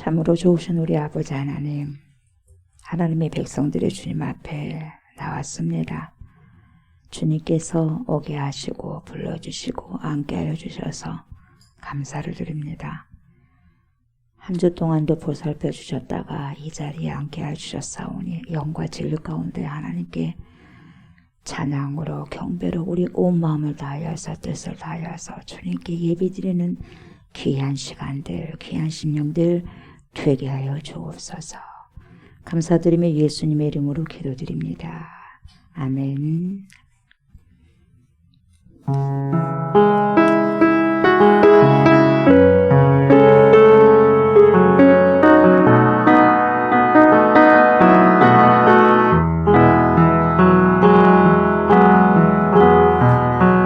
참으로 좋으신 우리 아버지 하나님, 하나님의 백성들의 주님 앞에 나왔습니다. 주님께서 오게 하시고 불러주시고 앉게 하여 주셔서 감사를 드립니다. 한 주 동안도 보살펴 주셨다가 이 자리에 앉게 하여 주셨사오니 영과 진리 가운데 하나님께 찬양으로 경배로 우리 온 마음을 다하여서 뜻을 다하여서 주님께 예배드리는 귀한 시간들, 귀한 심령들 되게 하여 주옵소서. 감사드리며 예수님의 이름으로 기도드립니다. 아멘.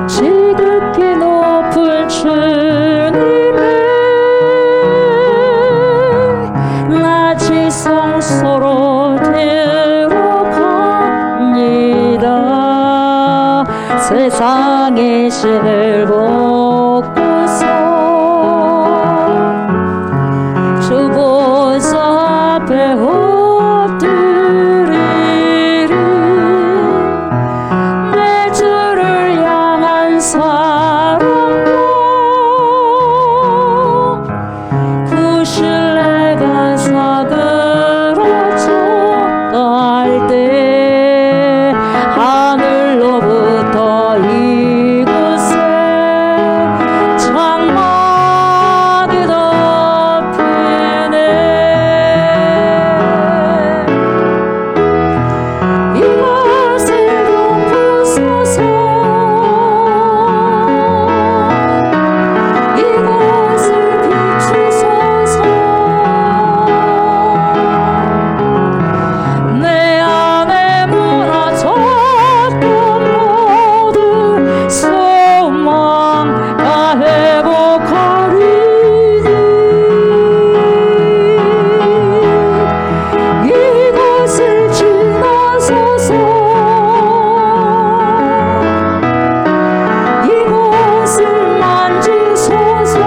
지극히 높은 주님의 낮이 성소로 들어갑니다. 세상의 신을 벗고서 주 보좌 앞에 엎드리리. 내 주를 향한 사랑과 그 신뢰가 사그러져 때 하늘로부터 이곳에 장막이 덮이네. 이것을 덮으소서. 이것을 비추소서. 내 안에 무너졌던 모든 소망 다 회복하리니. 이것을 지나소서. 이것을 만지소서.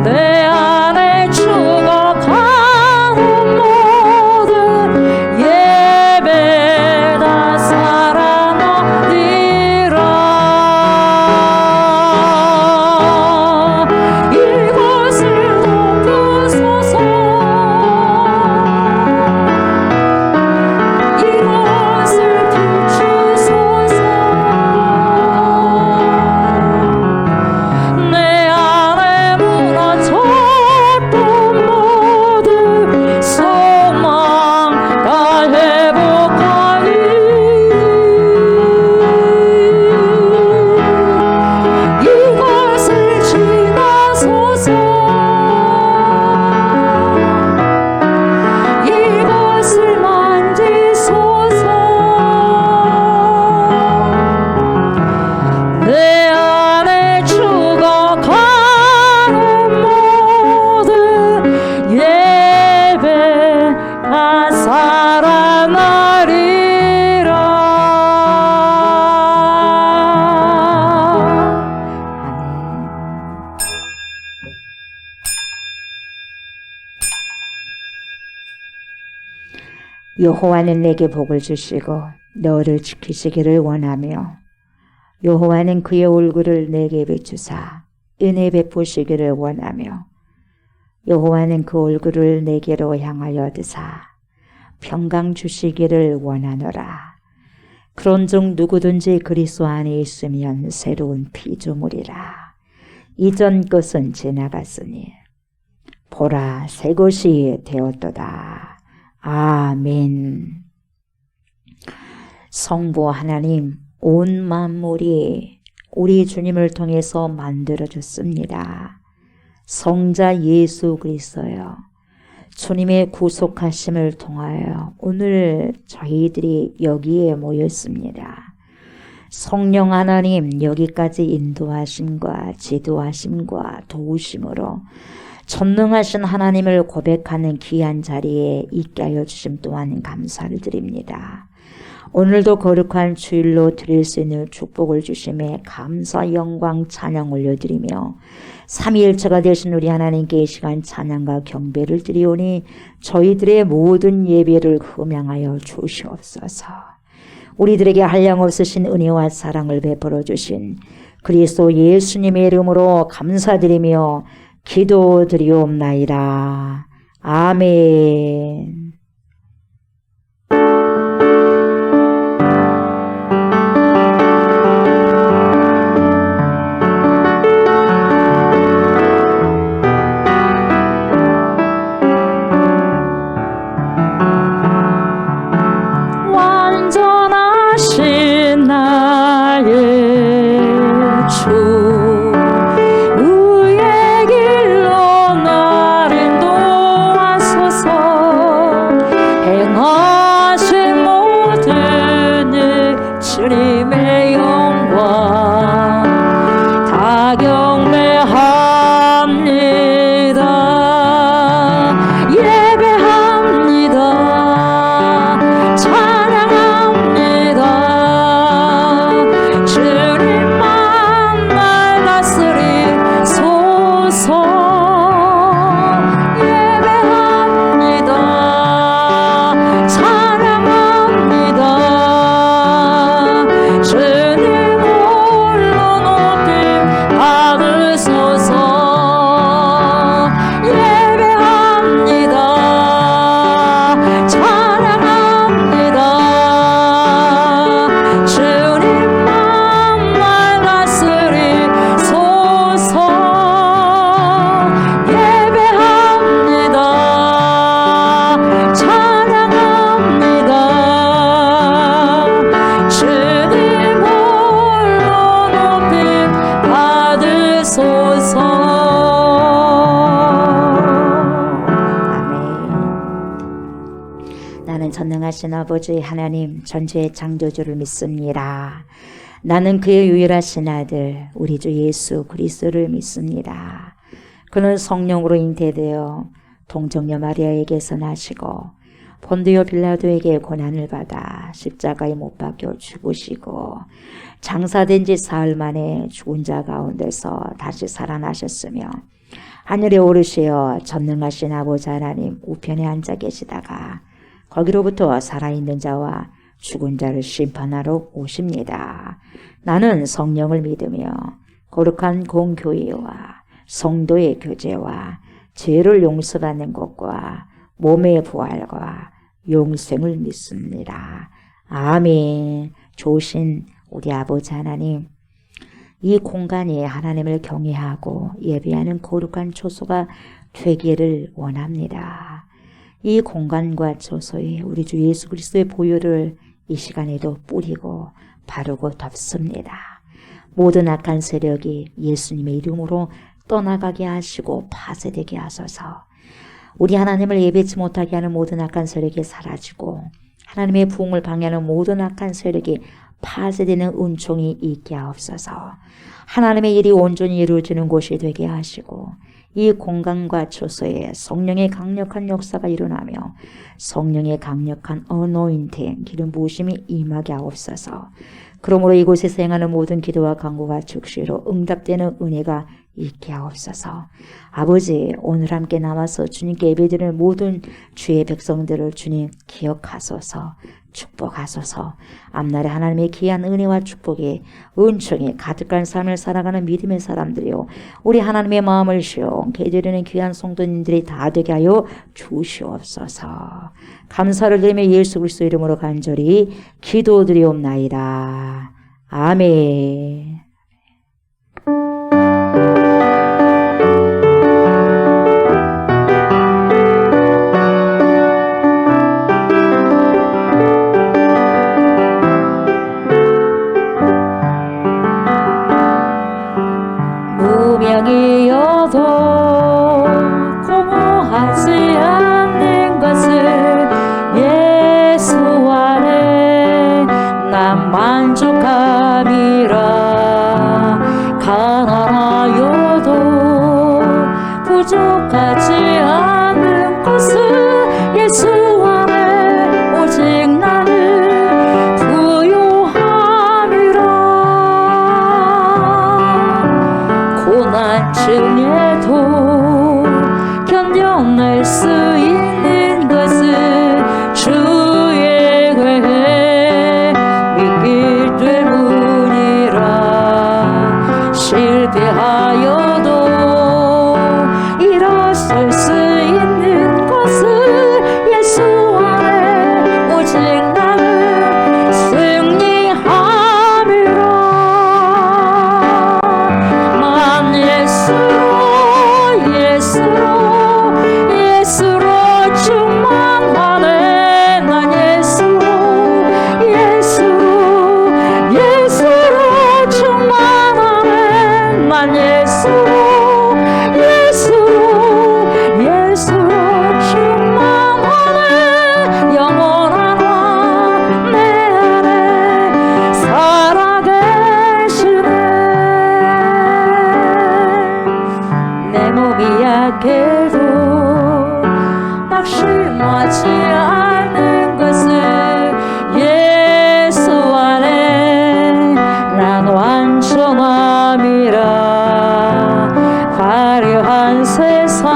내 안에 죽어가는 모든 예배 다 살아나리라. 이것을 덮으소서. 이것을 비추소서. 내 안에 무너졌던 모든 소망 다 회복하리. 이것을 지나소서. 이것을 만지소서. 내 안에 죽어가는 모든 예배 다 살아나리라. 여호와는 내게 복을 주시고 너를 지키시기를 원하며 여호와는 그의 얼굴을 내게 비추사 은혜 베푸시기를 원하며 여호와는 그 얼굴을 내게로 향하여 드사 평강 주시기를 원하노라. 그런즉 누구든지 그리스도 안에 있으면 새로운 피조물이라. 이전 것은 지나갔으니 보라 새 것이 되었도다. 아멘. 성부 하나님, 온 만물이 우리 주님을 통해서 만들어졌습니다. 성자 예수 그리스도여, 주님의 구속하심을 통하여 오늘 저희들이 여기에 모였습니다. 성령 하나님 여기까지 인도하심과 지도하심과 도우심으로 전능하신 하나님을 고백하는 귀한 자리에 있게 하여 주심 또한 감사를 드립니다. 오늘도 거룩한 주일로 드릴 수 있는 축복을 주심에 감사 영광 찬양 올려드리며 삼위일체가 되신 우리 하나님께 이 시간 찬양과 경배를 드리오니 저희들의 모든 예배를 흠양하여 주시옵소서. 우리들에게 한량없으신 은혜와 사랑을 베풀어 주신 그리스도 예수님의 이름으로 감사드리며 기도드리옵나이다. 아멘. 완전하신 나의 주 의의 길로 나를 인도하소서. 행하신 모든 일 주님의 영광 다 경배합니다. 예배합니다. 주님만 날 다스리소서. 예배합니다. 찬양합니다. 주님 홀로 높임 받으소서. 예배합니다. 찬양합니다. 주님만 날 다스리소서. 예배합니다. 찬양합니다. 주님 홀로 높임 받으소서. 아멘. 나는 전능하신 아버지 하나님 전지의 창조주를 믿습니다. 나는 그의 유일하신 아들 우리 주 예수 그리스도를 믿습니다. 그는 성령으로 잉태되어 동정녀 마리아에게서 나시고 본디오 빌라도에게 고난을 받아 십자가에 못 박혀 죽으시고 장사된 지 사흘 만에 죽은 자 가운데서 다시 살아나셨으며 하늘에 오르시어 전능하신 아버지 하나님 우편에 앉아 계시다가 거기로부터 살아있는 자와 죽은 자를 심판하러 오십니다. 나는 성령을 믿으며 거룩한 공교회와 성도의 교제와 죄를 용서받는 것과 몸의 부활과 영생을 믿습니다. 아멘. 좋으신 우리 아버지 하나님, 이 공간이 하나님을 경외하고 예배하는 거룩한 초소가 되기를 원합니다. 이 공간과 초소에 우리 주 예수 그리스도의 보혈을 이 시간에도 뿌리고 바르고 덮습니다. 모든 악한 세력이 예수님의 이름으로 떠나가게 하시고 파쇄되게 하소서. 우리 하나님을 예배치 못하게 하는 모든 악한 세력이 사라지고 하나님의 부흥을 방해하는 모든 악한 세력이 파쇄되는 은총이 있게 하옵소서. 하나님의 일이 온전히 이루어지는 곳이 되게 하시고 이 공간과 초소에 성령의 강력한 역사가 일어나며 성령의 강력한 어노인팅 기름 부으심이 임하게 하옵소서. 그러므로 이곳에서 행하는 모든 기도와 간구가 즉시로 응답되는 은혜가 있게 하옵소서. 아버지, 오늘 함께 남아서 주님께 예배드리는 모든 주의 백성들을 주님 기억하소서. 축복하소서. 앞날에 하나님의 귀한 은혜와 축복이 은총이 가득한 삶을 살아가는 믿음의 사람들이요 우리 하나님의 마음을 시원케 드리는 귀한 성도님들이 다 되게 하여 주시옵소서. 감사를 드리며 예수 그리스도 이름으로 간절히 기도드리옵나이다. 아멘. 무명이어도 공허하지 않는 것을 예수 안에 난 만족함이라. 가난하여도 부족하지 않은 것을 예수 안에 오직 나는 아파도 견뎌낼 수 있는 것은 주의 괴 믿기 때문이라. 실패하여도 일어설 수 있는 것은 예수 안에 오직 나는 승리함이라. 난 예수로 충만하네. 난 예수로 충만하네. 난 예수로 충만하네. 영원한 왕 내 안에 살아계시네. 내 몸이 약해도 낙심하지 않는 것은 예수 안에 난 완전함이라. 화려한 세상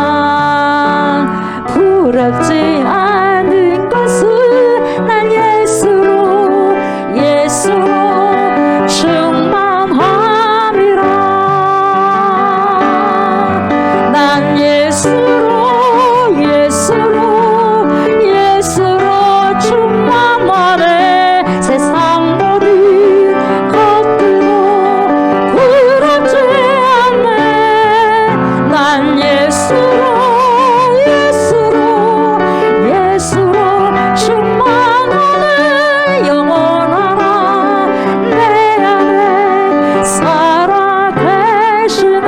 부럽지 않은 것은 난 예수로 충만함이라. 난 예수로 충만하네. 세상 모든 것들로 부럽지 않네. 난 예수로 충만하네. 영원한 내 안에 살아계시네.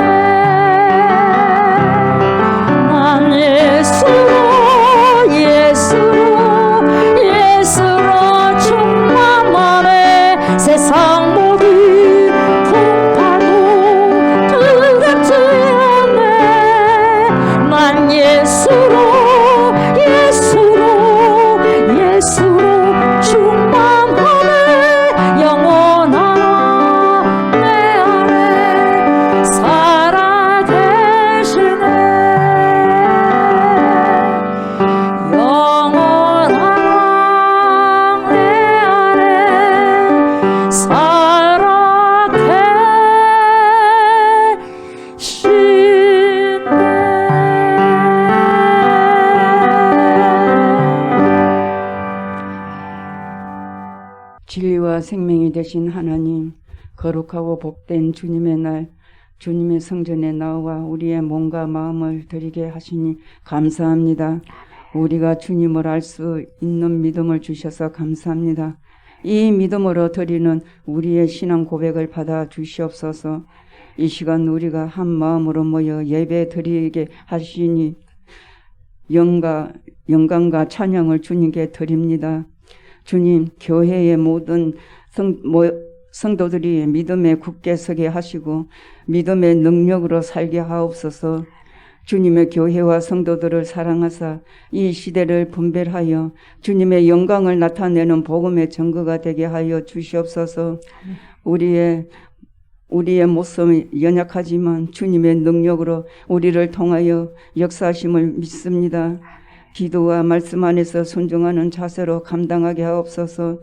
난 예수로 충만하네. 세상 모든 풍파도 두렵지 않네. 난 예수로 충만하네. 영원한 내 안에 살아계시네. 영원한 내 안에 진리와 생명이 되신 하나님, 거룩하고 복된 주님의 날, 주님의 성전에 나와 우리의 몸과 마음을 드리게 하시니 감사합니다. 우리가 주님을 알 수 있는 믿음을 주셔서 감사합니다. 이 믿음으로 드리는 우리의 신앙 고백을 받아 주시옵소서. 이 시간 우리가 한 마음으로 모여 예배 드리게 하시니 영광과 찬양을 주님께 드립니다. 주님, 교회의 모든 성도들이 믿음에 굳게 서게 하시고 믿음의 능력으로 살게 하옵소서. 주님의 교회와 성도들을 사랑하사 이 시대를 분별하여 주님의 영광을 나타내는 복음의 증거가 되게 하여 주시옵소서. 우리의 모습이 연약하지만 주님의 능력으로 우리를 통하여 역사하심을 믿습니다. 기도와 말씀 안에서 순종하는 자세로 감당하게 하옵소서.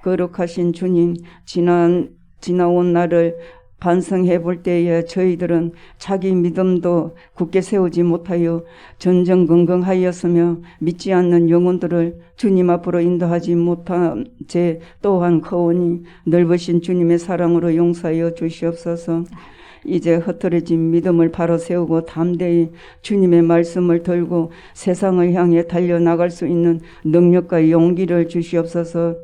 거룩하신 주님, 지나온 날을 반성해 볼 때에 저희들은 자기 믿음도 굳게 세우지 못하여 전전긍긍하였으며 믿지 않는 영혼들을 주님 앞으로 인도하지 못한 죄 또한 커오니 넓으신 주님의 사랑으로 용서하여 주시옵소서. 이제 흐트러진 믿음을 바로 세우고 담대히 주님의 말씀을 들고 세상을 향해 달려나갈 수 있는 능력과 용기를 주시옵소서.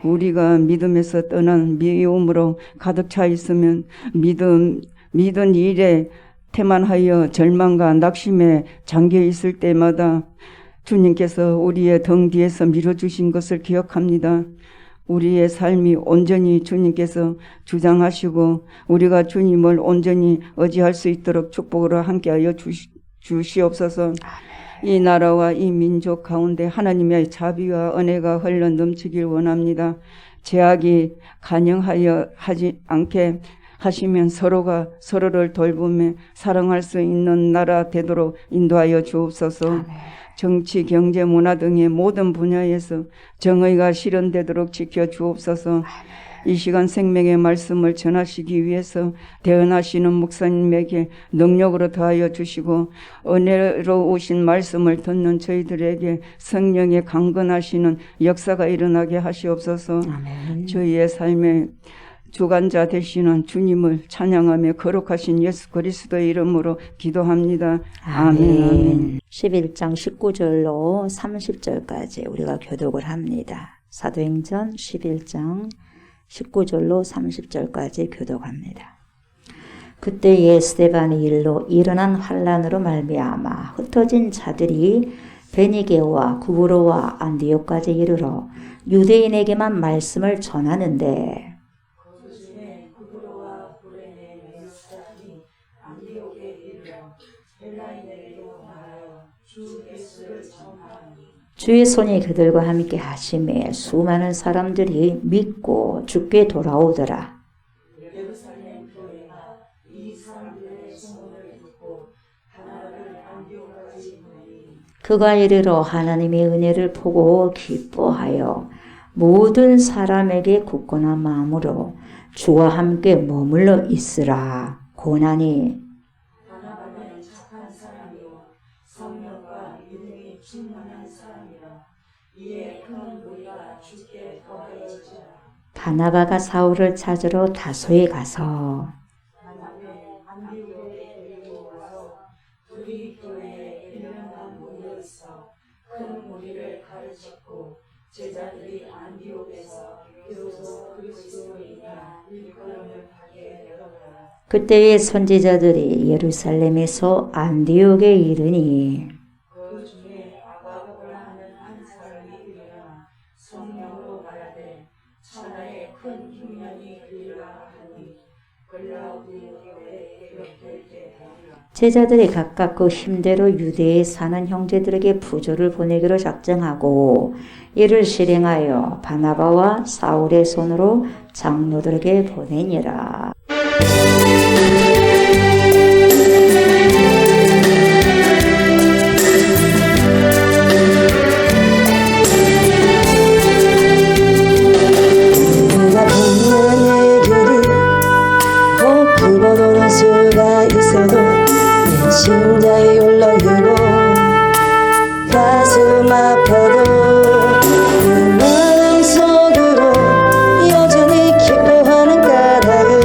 우리가 믿음에서 떠난 미움으로 가득 차 있으면 믿은 일에 태만하여 절망과 낙심에 잠겨 있을 때마다 주님께서 우리의 등 뒤에서 밀어주신 것을 기억합니다. 우리의 삶이 온전히 주님께서 주장하시고 우리가 주님을 온전히 의지할 수 있도록 축복으로 함께하여 주시옵소서. 이 나라와 이 민족 가운데 하나님의 자비와 은혜가 흘러 넘치길 원합니다. 죄악이 간영하여 하지 않게 하시면 서로가 서로를 돌보며 사랑할 수 있는 나라 되도록 인도하여 주옵소서. 정치, 경제, 문화 등의 모든 분야에서 정의가 실현되도록 지켜 주옵소서. 이 시간 생명의 말씀을 전하시기 위해서 대언하시는 목사님에게 능력으로 더하여 주시고 은혜로 오신 말씀을 듣는 저희들에게 성령의 강건하시는 역사가 일어나게 하시옵소서. 아멘. 저희의 삶의 주관자 되시는 주님을 찬양하며 거룩하신 예수 그리스도의 이름으로 기도합니다. 아멘. 11장 19절로 30절까지 우리가 교독을 합니다. 사도행전 11장 19절로 30절까지 교독합니다. 그때에 스데반의 일로 일어난 환란으로 말미암아 흩어진 자들이 베니게와 구브로와 안디옥까지 이르러 유대인에게만 말씀을 전하는데 주의 손이 그들과 함께 하심에 수많은 사람들이 믿고 주께 돌아오더라. 그가 이르러 하나님의 은혜를 보고 기뻐하여 모든 사람에게 굳건한 마음으로 주와 함께 머물러 있으라 고나니 바나바가 사울을 찾으러 다소에 가서 그때의 선지자들이 예루살렘에서 안디옥에 이르니 제자들이 각각 그 힘대로 유대에 사는 형제들에게 부조를 보내기로 작정하고 이를 실행하여 바나바와 사울의 손으로 장로들에게 보내니라. 누가 듣는 얘기를 꼭 긁어놓는 수가 있어도 내 심장이 울렁이고 가슴 아파도 그 마음속으로 여전히 기뻐하는 까닭은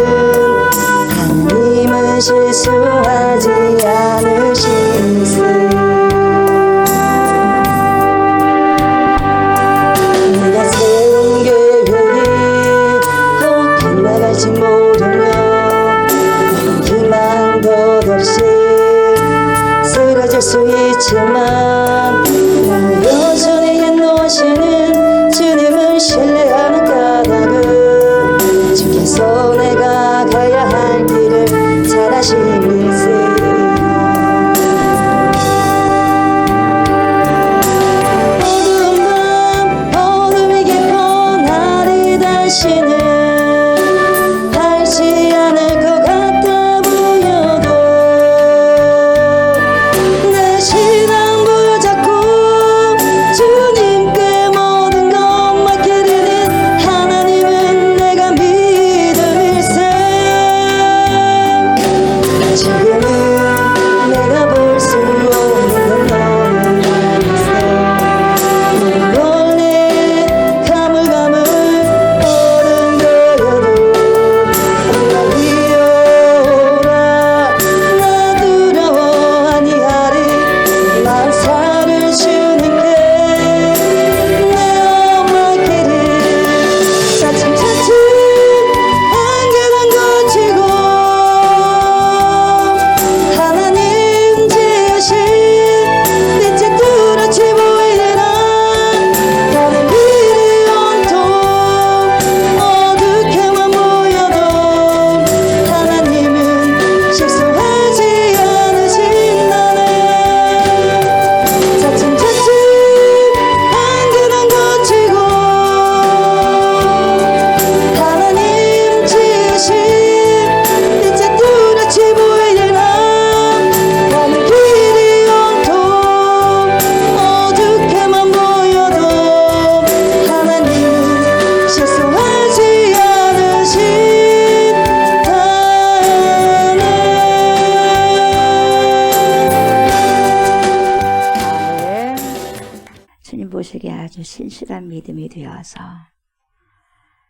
보시기에 아주 신실한 믿음이 되어서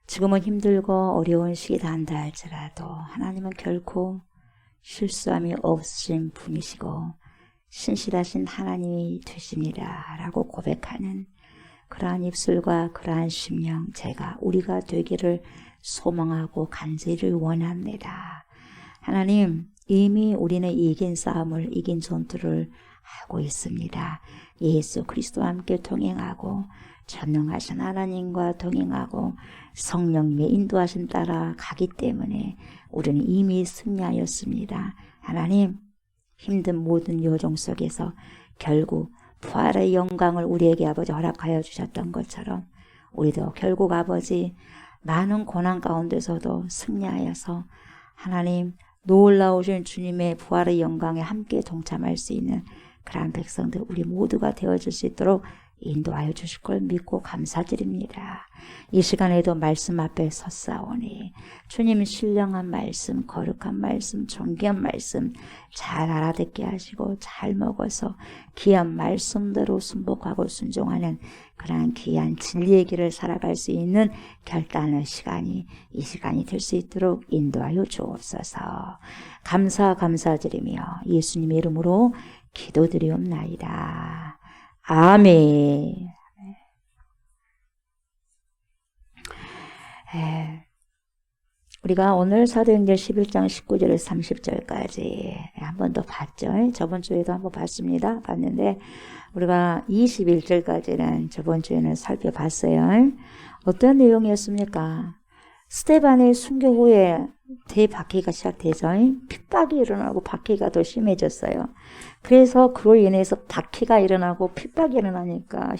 지금은 힘들고 어려운 시기다 한다 할지라도 하나님은 결코 실수함이 없으신 분이시고 신실하신 하나님이 되십니다 라고 고백하는 그러한 입술과 그러한 심령 우리가 되기를 소망하고 간절히 원합니다. 하나님, 이미 우리는 이긴 싸움을, 이긴 전투를 하고 있습니다. 예수 그리스도와 함께 동행하고 전능하신 하나님과 동행하고 성령님의 인도하심 따라 가기 때문에 우리는 이미 승리하였습니다. 하나님, 힘든 모든 여정 속에서 결국 부활의 영광을 우리에게 아버지 허락하여 주셨던 것처럼 우리도 결국 아버지 많은 고난 가운데서도 승리하여서 하나님 놀라우신 주님의 부활의 영광에 함께 동참할 수 있는 그러한 백성들 우리 모두가 되어줄 수 있도록 인도하여 주실 걸 믿고 감사드립니다. 이 시간에도 말씀 앞에 섰사오니 주님 신령한 말씀, 거룩한 말씀, 존귀한 말씀 잘 알아듣게 하시고 잘 먹어서 귀한 말씀대로 순복하고 순종하는 그러한 귀한 진리의 길을 살아갈 수 있는 결단의 시간이 이 시간이 될 수 있도록 인도하여 주옵소서. 감사드리며 예수님의 이름으로 기도드리옵나이다. 아멘. 우리가 오늘 사도행전 11장 19절에서 30절까지 한 번 더 봤죠. 저번 주에도 한번 봤는데 우리가 21절까지는 저번 주에는 살펴봤어요. 어떤 내용이었습니까? 스데반의 순교 후에 대박해가 시작되죠. 핍박이 일어나고 박해가 더 심해졌어요. 그래서 그로 인해서 박해가 일어나고 핍박이 일어나니까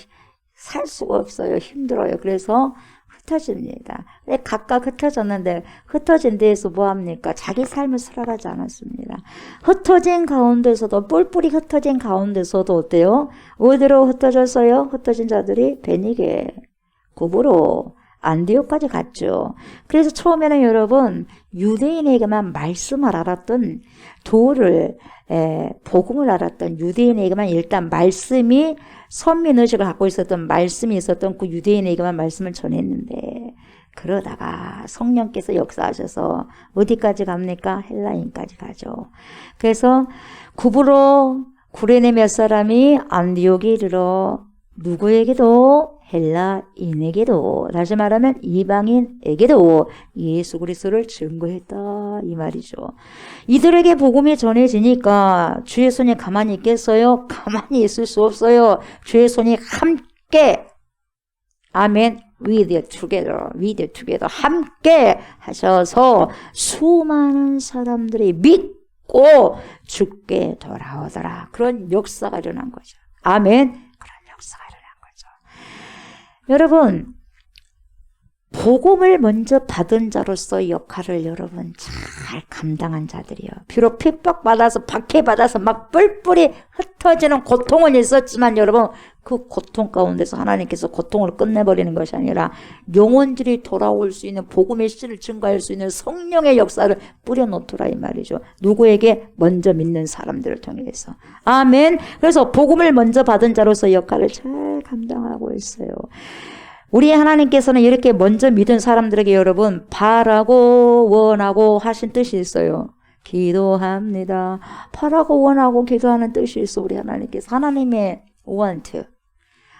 살 수가 없어요. 힘들어요. 그래서 흩어집니다. 각각 흩어졌는데 흩어진 데에서 뭐합니까? 자기 삶을 살아가지 않았습니다. 흩어진 가운데서도 뿔뿔이 흩어진 가운데서도 어때요? 어디로 흩어졌어요? 흩어진 자들이 베니게, 구브로, 안디옥까지 갔죠. 그래서 처음에는 여러분 유대인에게만 말씀을 알았던 복음을 알았던 유대인에게만 일단 말씀이 선민의식을 갖고 있었던 말씀이 있었던 그 유대인에게만 말씀을 전했는데 그러다가 성령께서 역사하셔서 어디까지 갑니까? 헬라인까지 가죠. 그래서 구브로 구레네 몇 사람이 안디옥에 이르러 누구에게도 헬라인에게도 다시 말하면 이방인에게도 예수 그리스도를 증거했다 이 말이죠. 이들에게 복음이 전해지니까 주의 손이 가만히 있겠어요? 가만히 있을 수 없어요. 주의 손이 함께 아멘 with together 함께 하셔서 수많은 사람들이 믿고 죽게 돌아오더라. 그런 역사가 일어난 거죠. 아멘. 그런 역사가 일어난 거죠. 여러분, 복음을 먼저 받은 자로서 역할을 여러분 잘 감당한 자들이요. 비록 핍박받아서 박해받아서 막 뿔뿔이 흩어지는 고통은 있었지만 여러분 그 고통 가운데서 하나님께서 고통을 끝내버리는 것이 아니라 영혼들이 돌아올 수 있는 복음의 씨를 증거할 수 있는 성령의 역사를 뿌려놓더라 이 말이죠. 누구에게? 먼저 믿는 사람들을 통해서. 아멘. 그래서 복음을 먼저 받은 자로서 역할을 잘 감당하고 있어요. 우리 하나님께서는 이렇게 먼저 믿은 사람들에게 여러분 바라고 원하고 하신 뜻이 있어요. 기도합니다. 바라고 원하고 기도하는 뜻이 있어. 우리 하나님께서 하나님의 want,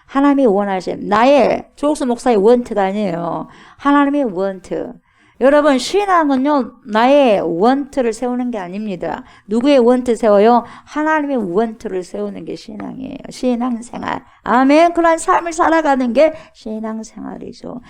하나님이 원하심, 나의 조옥수 목사의 want가 아니에요. 하나님의 want. 여러분 신앙은요 나의 want를 세우는 게 아닙니다. 누구의 want 세워요? 하나님의 want를 세우는 게 신앙이에요. 신앙생활. 아멘. 그런 삶을 살아가는 게 신앙생활이죠.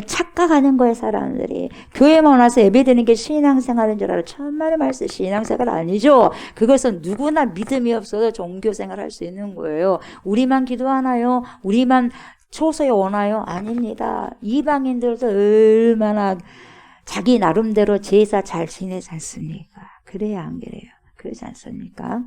착각하는 거예요 사람들이. 교회만 와서 예배드리는 게 신앙생활인 줄 알아요. 천만의 말씀 신앙생활 아니죠. 그것은 누구나 믿음이 없어도 종교생활 할 수 있는 거예요. 우리만 기도하나요? 우리만 초소에 오나요? 아닙니다. 이방인들도 얼마나 자기 나름대로 제사 잘 지내지 않습니까? 그래야 안 그래요? 그러지 않습니까?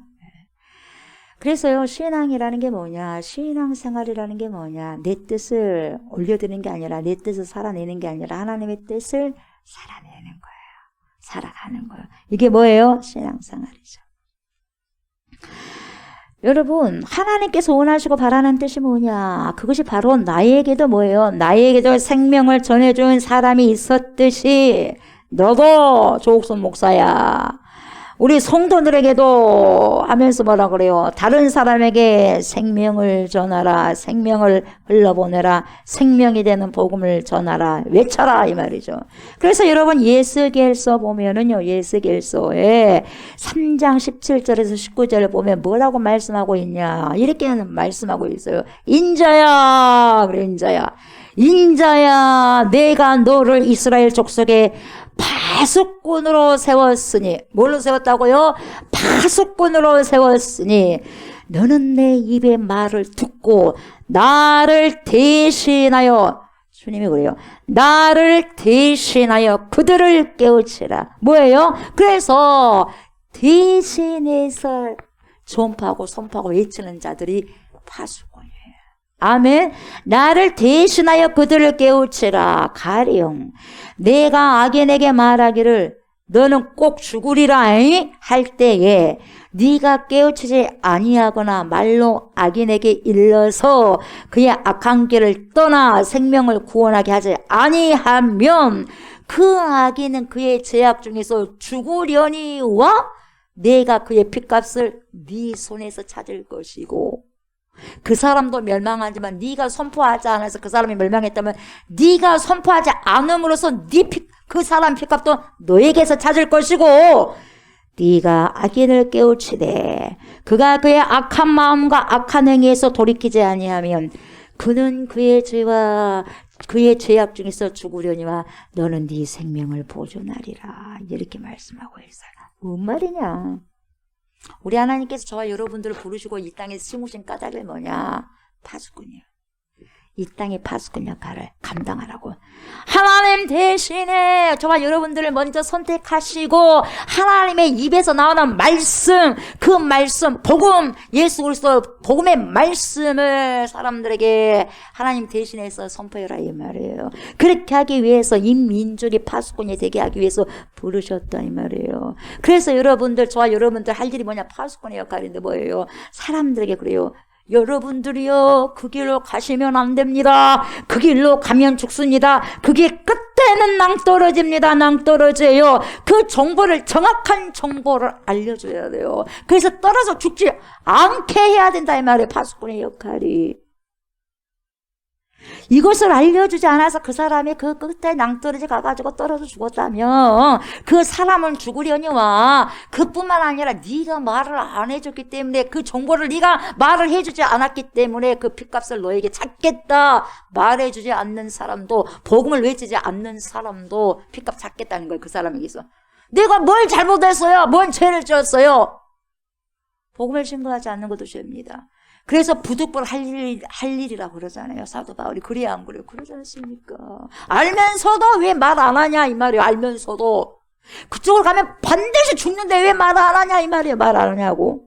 그래서요, 신앙이라는 게 뭐냐? 신앙생활이라는 게 뭐냐? 내 뜻을 올려드리는 게 아니라 내 뜻을 살아내는 게 아니라 하나님의 뜻을 살아내는 거예요. 살아가는 거예요. 이게 뭐예요? 신앙생활이죠. 여러분, 하나님께서 원하시고 바라는 뜻이 뭐냐? 그것이 바로 나에게도 뭐예요? 나에게도 생명을 전해준 사람이 있었듯이 너도 조옥순 목사야. 우리 성도들에게도 하면서 뭐라 그래요? 다른 사람에게 생명을 전하라. 생명을 흘러보내라. 생명이 되는 복음을 전하라. 외쳐라 이 말이죠. 그래서 여러분 예스겔서 보면은요. 예스겔서에 3장 17절에서 19절을 보면 뭐라고 말씀하고 있냐? 이렇게 말씀하고 있어요. 인자야. 그래 인자야. 인자야 내가 너를 이스라엘 족속에 파수꾼으로 세웠으니 뭘로 세웠다고요? 파수꾼으로 세웠으니 너는 내 입의 말을 듣고 나를 대신하여 주님이 그래요. 나를 대신하여 그들을 깨우치라. 뭐예요? 그래서 대신해서 전파하고 선포하고 외치는 자들이 파수꾼이에요. 아멘. 나를 대신하여 그들을 깨우치라. 가령 내가 악인에게 말하기를 너는 꼭 죽으리라 할 때에 네가 깨우치지 아니하거나 말로 악인에게 일러서 그의 악한 길을 떠나 생명을 구원하게 하지 아니하면 그 악인은 그의 죄악 중에서 죽으려니와 내가 그의 핏값을 네 손에서 찾을 것이고 그 사람도 멸망하지만 네가 선포하지 않아서 그 사람이 멸망했다면 네가 선포하지 않음으로써 그 사람 핏값도 너에게서 찾을 것이고 네가 악인을 깨우치되 그가 그의 악한 마음과 악한 행위에서 돌이키지 아니하면 그는 그의 죄와 그의 죄악 중에서 죽으려니와 너는 네 생명을 보존하리라. 이렇게 말씀하고 있어요. 뭔 말이냐? 우리 하나님께서 저와 여러분들을 부르시고 이 땅에 심으신 까닭이 뭐냐? 파수꾼이에요. 이 땅의 파수꾼 역할을 감당하라고. 하나님 대신에 저와 여러분들을 먼저 선택하시고 하나님의 입에서 나오는 말씀, 그 말씀, 복음, 예수 그리스도 복음의 말씀을 사람들에게 하나님 대신해서 선포해라 이 말이에요. 그렇게 하기 위해서 이 민족이 파수꾼이 되게 하기 위해서 부르셨다 이 말이에요. 그래서 여러분들, 저와 여러분들 할 일이 뭐냐? 파수꾼의 역할인데 뭐예요? 사람들에게 그래요. 여러분들이요 그 길로 가시면 안 됩니다. 그 길로 가면 죽습니다. 그게 끝에는 낭떠러집니다. 낭떠러져요. 그 정보를, 정확한 정보를 알려줘야 돼요. 그래서 떨어져 죽지 않게 해야 된다 이 말이에요. 파수꾼의 역할이. 이것을 알려주지 않아서 그 사람이 그 끝에 낭떠러지 가가지고 떨어져 죽었다면 그 사람은 죽으려니와 그뿐만 아니라 네가 말을 안 해줬기 때문에 그 정보를 네가 말을 해주지 않았기 때문에 그 핏값을 너에게 찾겠다. 말해주지 않는 사람도, 복음을 외치지 않는 사람도 핏값 찾겠다는 거예요. 그 사람에게서. 내가 뭘 잘못했어요? 뭔 죄를 지었어요? 복음을 증거하지 않는 것도 죄입니다. 그래서 부득불 할 일이라고 그러잖아요. 사도 바울이. 그래야 안 그래요? 그러지 않습니까? 알면서도 왜 말 안 하냐 이 말이에요. 알면서도. 그쪽으로 가면 반드시 죽는데 왜 말 안 하냐 이 말이에요. 말 안 하냐고.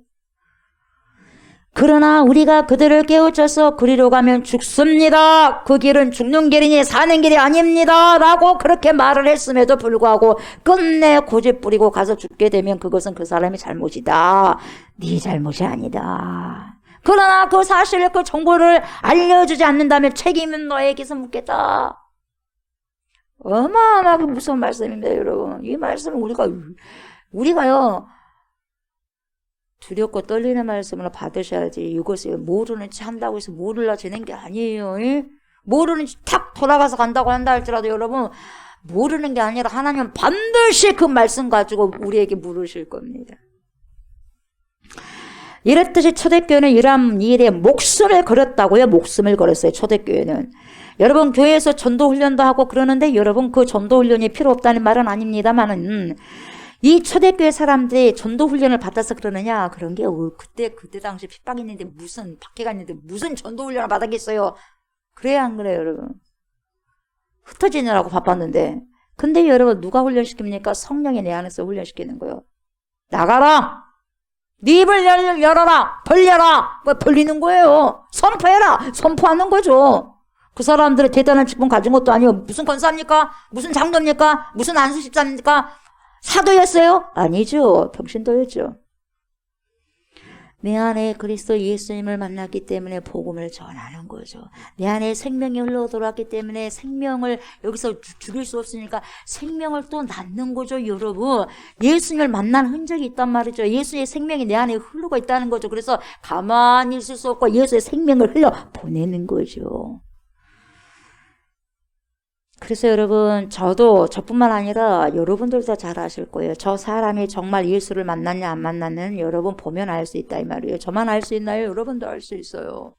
그러나 우리가 그들을 깨우쳐서 그리로 가면 죽습니다. 그 길은 죽는 길이니 사는 길이 아닙니다. 라고 그렇게 말을 했음에도 불구하고 끝내 고집 부리고 가서 죽게 되면 그것은 그 사람의 잘못이다. 네 잘못이 아니다. 그러나 그 사실을, 그 정보를 알려주지 않는다면 책임은 너에게서 묻겠다. 어마어마하게 무서운 말씀입니다, 여러분. 이 말씀은 우리가요, 두렵고 떨리는 말씀을 받으셔야지. 이것을 모르는 체 한다고 해서 모르려 되는 게 아니에요. 모르는 체 탁 돌아가서 간다고 한다 할지라도 여러분, 모르는 게 아니라 하나님은 반드시 그 말씀 가지고 우리에게 물으실 겁니다. 이랬듯이 초대교회는 이러한 일에 목숨을 걸었다고요. 목숨을 걸었어요. 초대교회는. 여러분 교회에서 전도훈련도 하고 그러는데 여러분 그 전도훈련이 필요 없다는 말은 아닙니다만은 이 초대교회 사람들이 전도훈련을 받아서 그러느냐? 그런 게 그때 당시 핍박이 있는데 무슨 박해가 있는데 무슨 전도훈련을 받았겠어요? 그래야 안 그래요 여러분? 흩어지느라고 바빴는데. 근데 여러분 누가 훈련시킵니까? 성령이 내 안에서 훈련시키는 거예요. 나가라! 네 입을 열어라! 벌려라! 뭐 벌리는 거예요. 선포해라! 선포하는 거죠. 그 사람들의 대단한 직분 가진 것도 아니고 무슨 권사입니까? 무슨 장로입니까? 무슨 안수집사입니까? 사도였어요? 아니죠. 평신도였죠. 내 안에 그리스도 예수님을 만났기 때문에 복음을 전하는 거죠. 내 안에 생명이 흘러 들어왔기 때문에 생명을 여기서 죽일 수 없으니까 생명을 또 낳는 거죠, 여러분. 예수님을 만난 흔적이 있단 말이죠. 예수의 생명이 내 안에 흐르고 있다는 거죠. 그래서 가만히 있을 수 없고 예수의 생명을 흘려 보내는 거죠. 그래서 여러분, 저뿐만 아니라 여러분들도 잘 아실 거예요. 저 사람이 정말 예수를 만났냐 안 만났냐는 여러분 보면 알 수 있다 이 말이에요. 저만 알 수 있나요? 여러분도 알 수 있어요.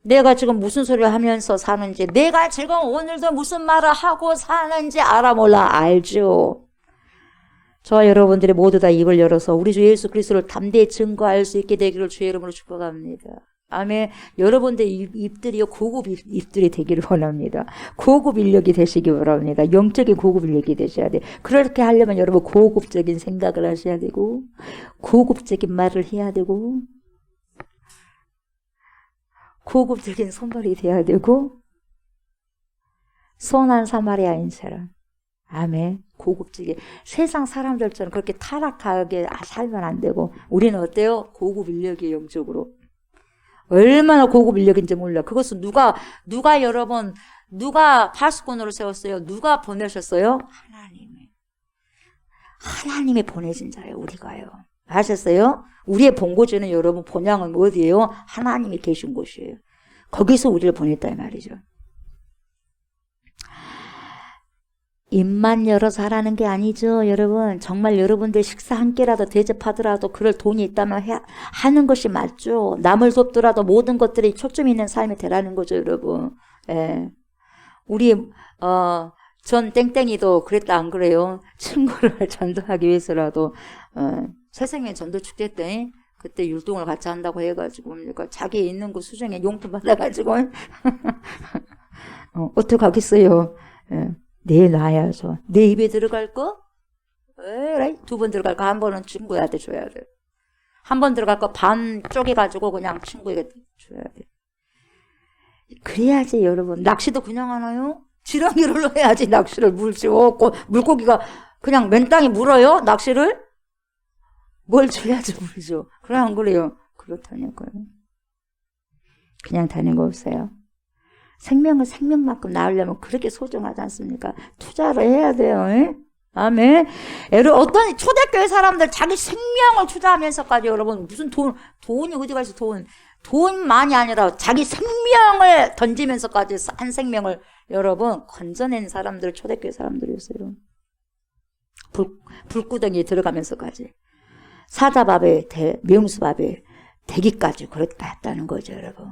내가 지금 무슨 소리를 하면서 사는지, 내가 지금 오늘도 무슨 말을 하고 사는지 알아 몰라 알죠. 저와 여러분들이 모두 다 입을 열어서 우리 주 예수 그리스도를 담대히 증거할 수 있게 되기를 주의 이름으로 축복합니다. 아멘. 여러분들 입들이요 고급 입들이 되기를 원합니다. 고급 인력이 되시기 바랍니다. 영적인 고급 인력이 되셔야 돼요. 그렇게 하려면 여러분 고급적인 생각을 하셔야 되고 고급적인 말을 해야 되고 고급적인 손발이 돼야 되고 선한 사마리아인처럼 아멘. 고급지게 세상 사람들처럼 그렇게 타락하게 살면 안 되고 우리는 어때요? 고급 인력이 영적으로 얼마나 고급 인력인지 몰라. 그것은 누가 여러분 누가 파수꾼으로 세웠어요? 누가 보내셨어요? 하나님이 보내신 자예요. 우리가요. 아셨어요? 우리의 본고지는 여러분 본향은 어디예요? 하나님이 계신 곳이에요. 거기서 우리를 보냈다 이 말이죠. 입만 열어서 하라는 게 아니죠, 여러분. 정말 여러분들 식사 한 끼라도 대접하더라도 그럴 돈이 있다면 하는 것이 맞죠. 남을 돕더라도 모든 것들이 초점 있는 삶이 되라는 거죠, 여러분. 예. 우리 전 땡땡이도 그랬다 안 그래요? 친구를 전도하기 위해서라도 새생명 전도 축제 때 그때 율동을 같이 한다고 해가지고 그러니까 자기 있는 그 수정에 용돈 받아가지고 어떻게 하겠어요? 예. 내 놔야죠. 내 입에 들어갈 거? 에이, 2번 들어갈 거 한 번은 친구한테 줘야 돼. 한 번 들어갈 거 반 쪼개가지고 그냥 친구에게 줘야 돼. 그래야지 여러분. 낚시도 그냥 하나요? 지렁이로 해야지 낚시를 물지고 물고기가 그냥 맨땅에 물어요? 낚시를? 뭘 줘야지 물죠. 그래 안 그래요? 그렇다니까요. 그냥 다닌 거 없어요. 생명은 생명만큼 낳으려면 그렇게 소중하지 않습니까? 투자를 해야 돼요. 에? 아멘. 어떤 초대교회 사람들 자기 생명을 투자하면서까지 여러분 무슨 돈이 어디 가서 돈만이 아니라 자기 생명을 던지면서까지 한 생명을 여러분 건져낸 사람들 초대교회 사람들이었어요. 불구덩이에 들어가면서까지 사자밥에 명수밥에 되기까지 그렇게 했다는 거죠, 여러분.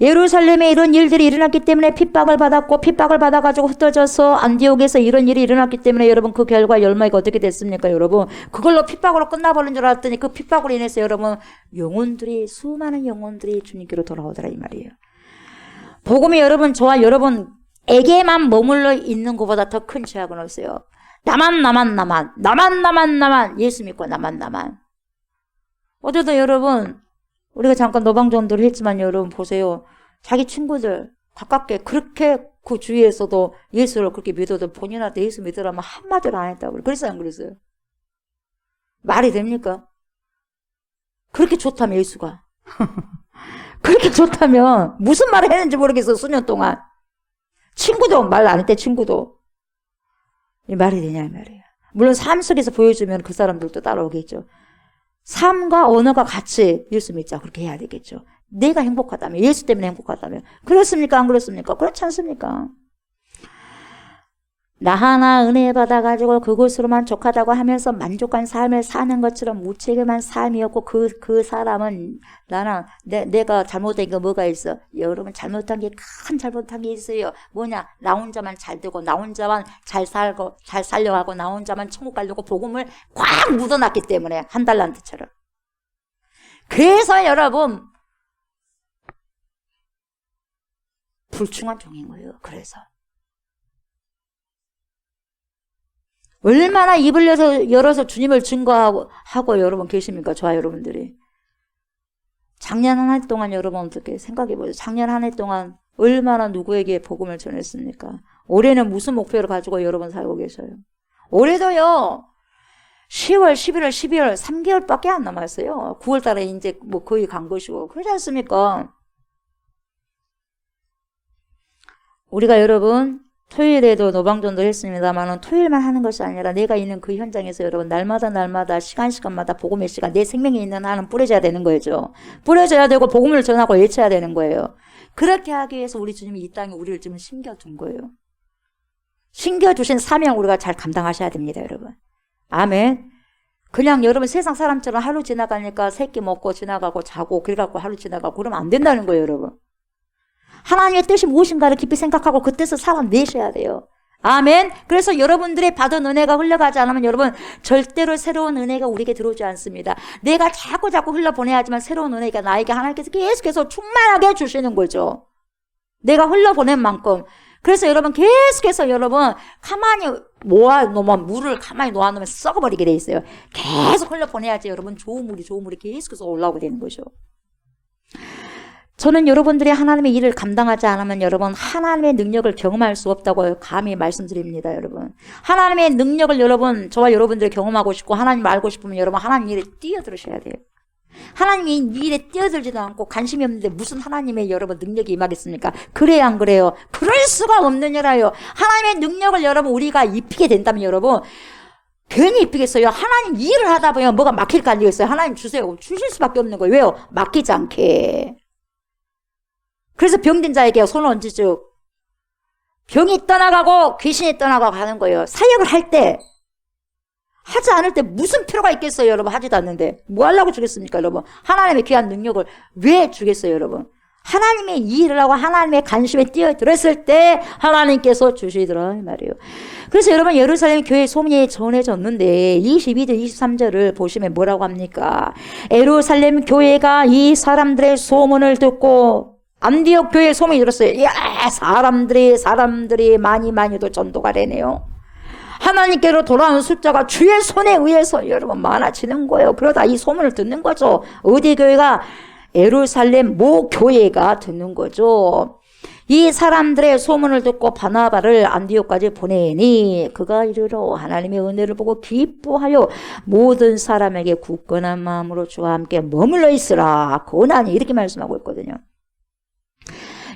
예루살렘에 이런 일들이 일어났기 때문에 핍박을 받았고 핍박을 받아가지고 흩어져서 안디옥에서 이런 일이 일어났기 때문에 여러분 그 결과 열매가 어떻게 됐습니까, 여러분? 그걸로 핍박으로 끝나버린 줄 알았더니 그 핍박으로 인해서 여러분 수많은 영혼들이 주님께로 돌아오더라 이 말이에요. 복음이 여러분 저와 여러분에게만 머물러 있는 것보다 더 큰 죄악은 없어요. 나만 예수 믿고 나만 어제도 여러분 우리가 잠깐 노방전도를 했지만 여러분 보세요. 자기 친구들 가깝게 그렇게 그 주위에서도 예수를 그렇게 믿어도 본인한테 예수 믿으라면 한마디를 안 했다고. 그랬어요 안 그랬어요? 말이 됩니까? 그렇게 좋다면 예수가. 그렇게 좋다면 무슨 말을 했는지 모르겠어 수년 동안. 친구도 말 안 했대 친구도. 이 말이 되냐 이 말이에요. 물론 삶 속에서 보여주면 그 사람들도 따라오겠죠. 삶과 언어가 같이 예수 믿자 그렇게 해야 되겠죠. 내가 행복하다면 예수 때문에 행복하다면 그렇습니까 안 그렇습니까? 그렇지 않습니까? 나 하나 은혜 받아가지고 그것으로만 족하다고 하면서 만족한 삶을 사는 것처럼 무책임한 삶이었고 그 사람은 내가 잘못한 게 뭐가 있어? 여러분 잘못한 게 큰 잘못한 게 있어요. 뭐냐? 나 혼자만 잘 되고 나 혼자만 잘 살고 잘 살려고 하고 나 혼자만 천국 가려고 복음을 꽉 묻어놨기 때문에 한 달란트처럼. 그래서 여러분 불충한 종인 거예요. 그래서 얼마나 입을 열어서 주님을 증거하고 여러분 계십니까? 저와 여러분들이. 작년 한 해 동안 여러분 어떻게 생각해보세요. 작년 한 해 동안 얼마나 누구에게 복음을 전했습니까? 올해는 무슨 목표를 가지고 여러분 살고 계셔요? 올해도요. 10월, 11월, 12월 3개월밖에 안 남았어요. 9월 달에 이제 뭐 거의 간 것이고. 그러지 않습니까? 우리가 여러분 토요일에도 노방전도 했습니다만 토요일만 하는 것이 아니라 내가 있는 그 현장에서 여러분 날마다 시간마다 복음의 시간 내 생명에 있는 한은 뿌려져야 되는 거죠. 뿌려져야 되고 복음을 전하고 외쳐야 되는 거예요. 그렇게 하기 위해서 우리 주님이 이 땅에 우리를 지금 심겨둔 거예요. 심겨주신 사명 우리가 잘 감당하셔야 됩니다, 여러분. 아멘. 그냥 여러분 세상 사람처럼 하루 지나가니까 새끼 먹고 지나가고 자고 그래갖고 하루 지나가고 그러면 안 된다는 거예요, 여러분. 하나님의 뜻이 무엇인가를 깊이 생각하고 그 뜻을 살아내셔야 돼요. 아멘. 그래서 여러분들의 받은 은혜가 흘러가지 않으면 여러분 절대로 새로운 은혜가 우리에게 들어오지 않습니다. 내가 자꾸 흘러보내야 하지만 새로운 은혜가 나에게 하나님께서 계속해서 충만하게 주시는 거죠. 내가 흘러보낸 만큼. 그래서 여러분 계속해서 여러분 가만히 모아놓으면 물을 가만히 놓아놓으면 썩어버리게 돼 있어요. 계속 흘러보내야지 여러분 좋은 물이 계속해서 올라오게 되는 거죠. 저는 여러분들이 하나님의 일을 감당하지 않으면 여러분 하나님의 능력을 경험할 수 없다고 감히 말씀드립니다, 여러분. 하나님의 능력을 여러분 저와 여러분들이 경험하고 싶고 하나님을 알고 싶으면 여러분 하나님 일에 뛰어들으셔야 돼요. 하나님이 일에 뛰어들지도 않고 관심이 없는데 무슨 하나님의 여러분 능력이 임하겠습니까? 그래요, 안 그래요? 그럴 수가 없느냐라요. 하나님의 능력을 여러분 우리가 입히게 된다면 여러분 괜히 입히겠어요. 하나님 일을 하다 보면 뭐가 막힐 거 아니겠어요? 하나님 주세요. 주실 수밖에 없는 거예요. 왜요? 막히지 않게. 그래서 병든 자에게 손을 얹으죠. 병이 떠나가고 귀신이 떠나가고 하는 거예요. 사역을 할 때 하지 않을 때 무슨 필요가 있겠어요, 여러분? 하지도 않는데 뭐 하려고 주겠습니까, 여러분? 하나님의 귀한 능력을 왜 주겠어요, 여러분? 하나님의 일을 하고 하나님의 관심에 뛰어들었을 때 하나님께서 주시더라 이 말이에요. 그래서 여러분 예루살렘 교회 소문이 전해졌는데 22절 23절을 보시면 뭐라고 합니까? 예루살렘 교회가 이 사람들의 소문을 듣고 안디옥 교회의 소문이 들었어요. 이야, 사람들이 많이도 전도가 되네요. 하나님께로 돌아온 숫자가 주의 손에 의해서 여러분 많아지는 거예요. 그러다 이 소문을 듣는 거죠. 어디 교회가? 예루살렘 모 교회가 듣는 거죠. 이 사람들의 소문을 듣고 바나바를 안디옥까지 보내니 그가 이르러 하나님의 은혜를 보고 기뻐하여 모든 사람에게 굳건한 마음으로 주와 함께 머물러 있으라 고난이 이렇게 말씀하고 있거든요.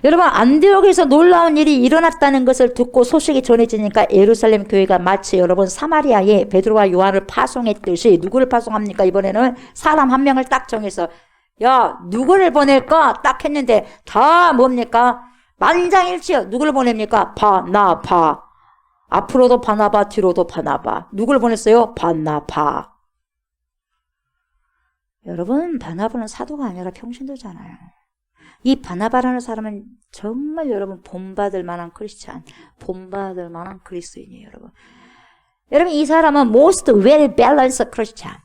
여러분 안디옥에서 놀라운 일이 일어났다는 것을 듣고 소식이 전해지니까 예루살렘 교회가 마치 여러분 사마리아에 베드로와 요한을 파송했듯이 누구를 파송합니까? 이번에는 사람 한 명을 딱 정해서 야 누구를 보낼까? 딱 했는데 다 뭡니까? 만장일치요. 누구를 보냅니까? 바나바. 앞으로도 바나바 뒤로도 바나바. 누구를 보냈어요? 바나바. 여러분 바나바는 사도가 아니라 평신도잖아요. 이 바나바라는 사람은 정말 여러분 본받을 만한 크리스찬, 본받을 만한 그리스도인이에요, 여러분. 여러분 이 사람은 most well balanced Christian,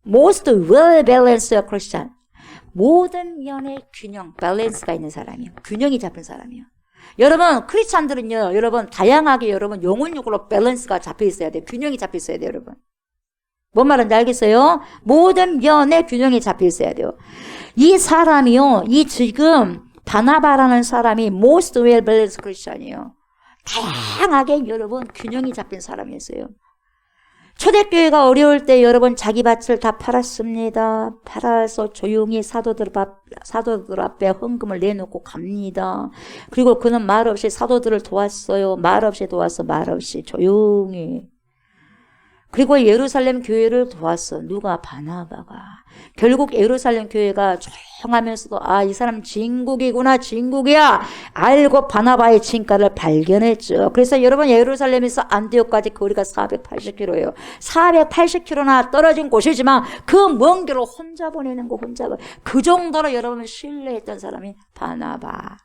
most well balanced Christian. 모든 면의 균형, 밸런스가 있는 사람이에요. 균형이 잡힌 사람이에요. 여러분 크리스찬들은요, 여러분 다양하게 여러분 영혼력으로 밸런스가 잡혀 있어야 돼요. 균형이 잡혀 있어야 돼요, 여러분. 뭔 말인지 알겠어요? 모든 면의 균형이 잡혀 있어야 돼요. 이 사람이요, 이 지금 바나바라는 사람이 most well balanced Christian이에요. 다양하게 여러분 균형이 잡힌 사람이었어요. 초대교회가 어려울 때 여러분 자기 밭을 다 팔았습니다. 팔아서 조용히 사도들 앞에 헌금을 내놓고 갑니다. 그리고 그는 말없이 사도들을 도왔어요. 말없이 도와서 말없이 조용히. 그리고 예루살렘 교회를 도왔어. 누가? 바나바가. 결국 예루살렘 교회가 조용하면서도 아, 이 사람 진국이구나, 진국이야. 알고 바나바의 진가를 발견했죠. 그래서 여러분 예루살렘에서 안디옥까지 거리가 480km예요. 480km나 떨어진 곳이지만 그 먼 길을 혼자 보내는 거 혼자. 그 정도로 여러분 신뢰했던 사람이 바나바.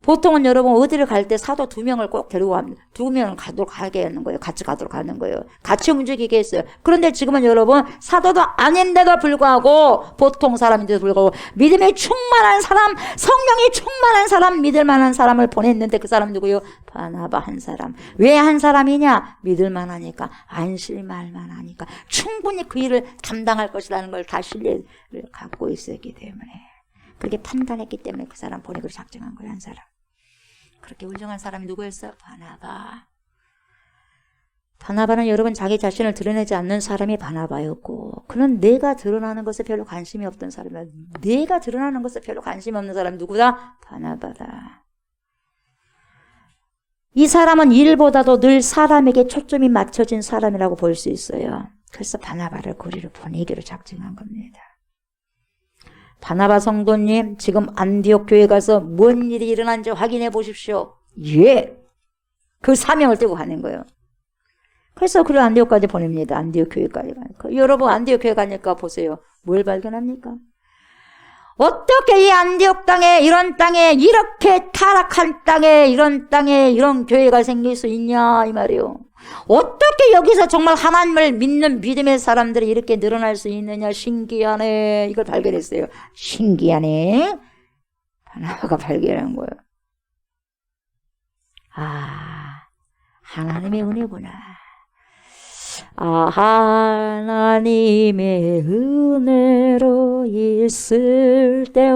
보통은 여러분 어디를 갈 때 사도 2명을 꼭 데리고 갑니다. 2명을 가게 하는 거예요. 같이 가도록 하는 거예요. 같이 움직이게 했어요. 그런데 지금은 여러분 사도도 아닌데도 불구하고 보통 사람인데도 불구하고 믿음에 충만한 사람, 성령이 충만한 사람, 믿을 만한 사람을 보냈는데 그 사람이 누구요? 바나바 한 사람. 왜 한 사람이냐? 믿을 만하니까, 안심할 만하니까, 충분히 그 일을 감당할 것이라는 걸 다 신뢰를 갖고 있었기 때문에, 그렇게 판단했기 때문에 그 사람 보내기로 작정한 거예요. 한 사람. 그렇게 훌륭한 사람이 누구였어요? 바나바. 바나바는 여러분 자기 자신을 드러내지 않는 사람이 바나바였고, 그는 내가 드러나는 것에 별로 관심이 없던 사람이야. 내가 드러나는 것에 별로 관심이 없는 사람이 누구다? 바나바다. 이 사람은 일보다도 늘 사람에게 초점이 맞춰진 사람이라고 볼 수 있어요. 그래서 바나바를 고리로 보내기로 작정한 겁니다. 바나바 성도님, 지금 안디옥 교회 가서 뭔 일이 일어난지 확인해 보십시오. 예! 그 사명을 떼고 가는 거예요. 그래서 그를 안디옥까지 보냅니다. 안디옥 교회까지 가니까. 여러분, 안디옥 교회 가니까 보세요. 뭘 발견합니까? 어떻게 이 안디옥 땅에, 이런 땅에, 이렇게 타락한 땅에, 이런 땅에, 이런 교회가 생길 수 있냐, 이 말이에요. 어떻게 여기서 정말 하나님을 믿는 믿음의 사람들이 이렇게 늘어날 수 있느냐, 신기하네. 이걸 발견했어요. 신기하네. 바나바가 발견한 거예요. 아, 하나님의 은혜구나. 아, 하나님의 은혜로 이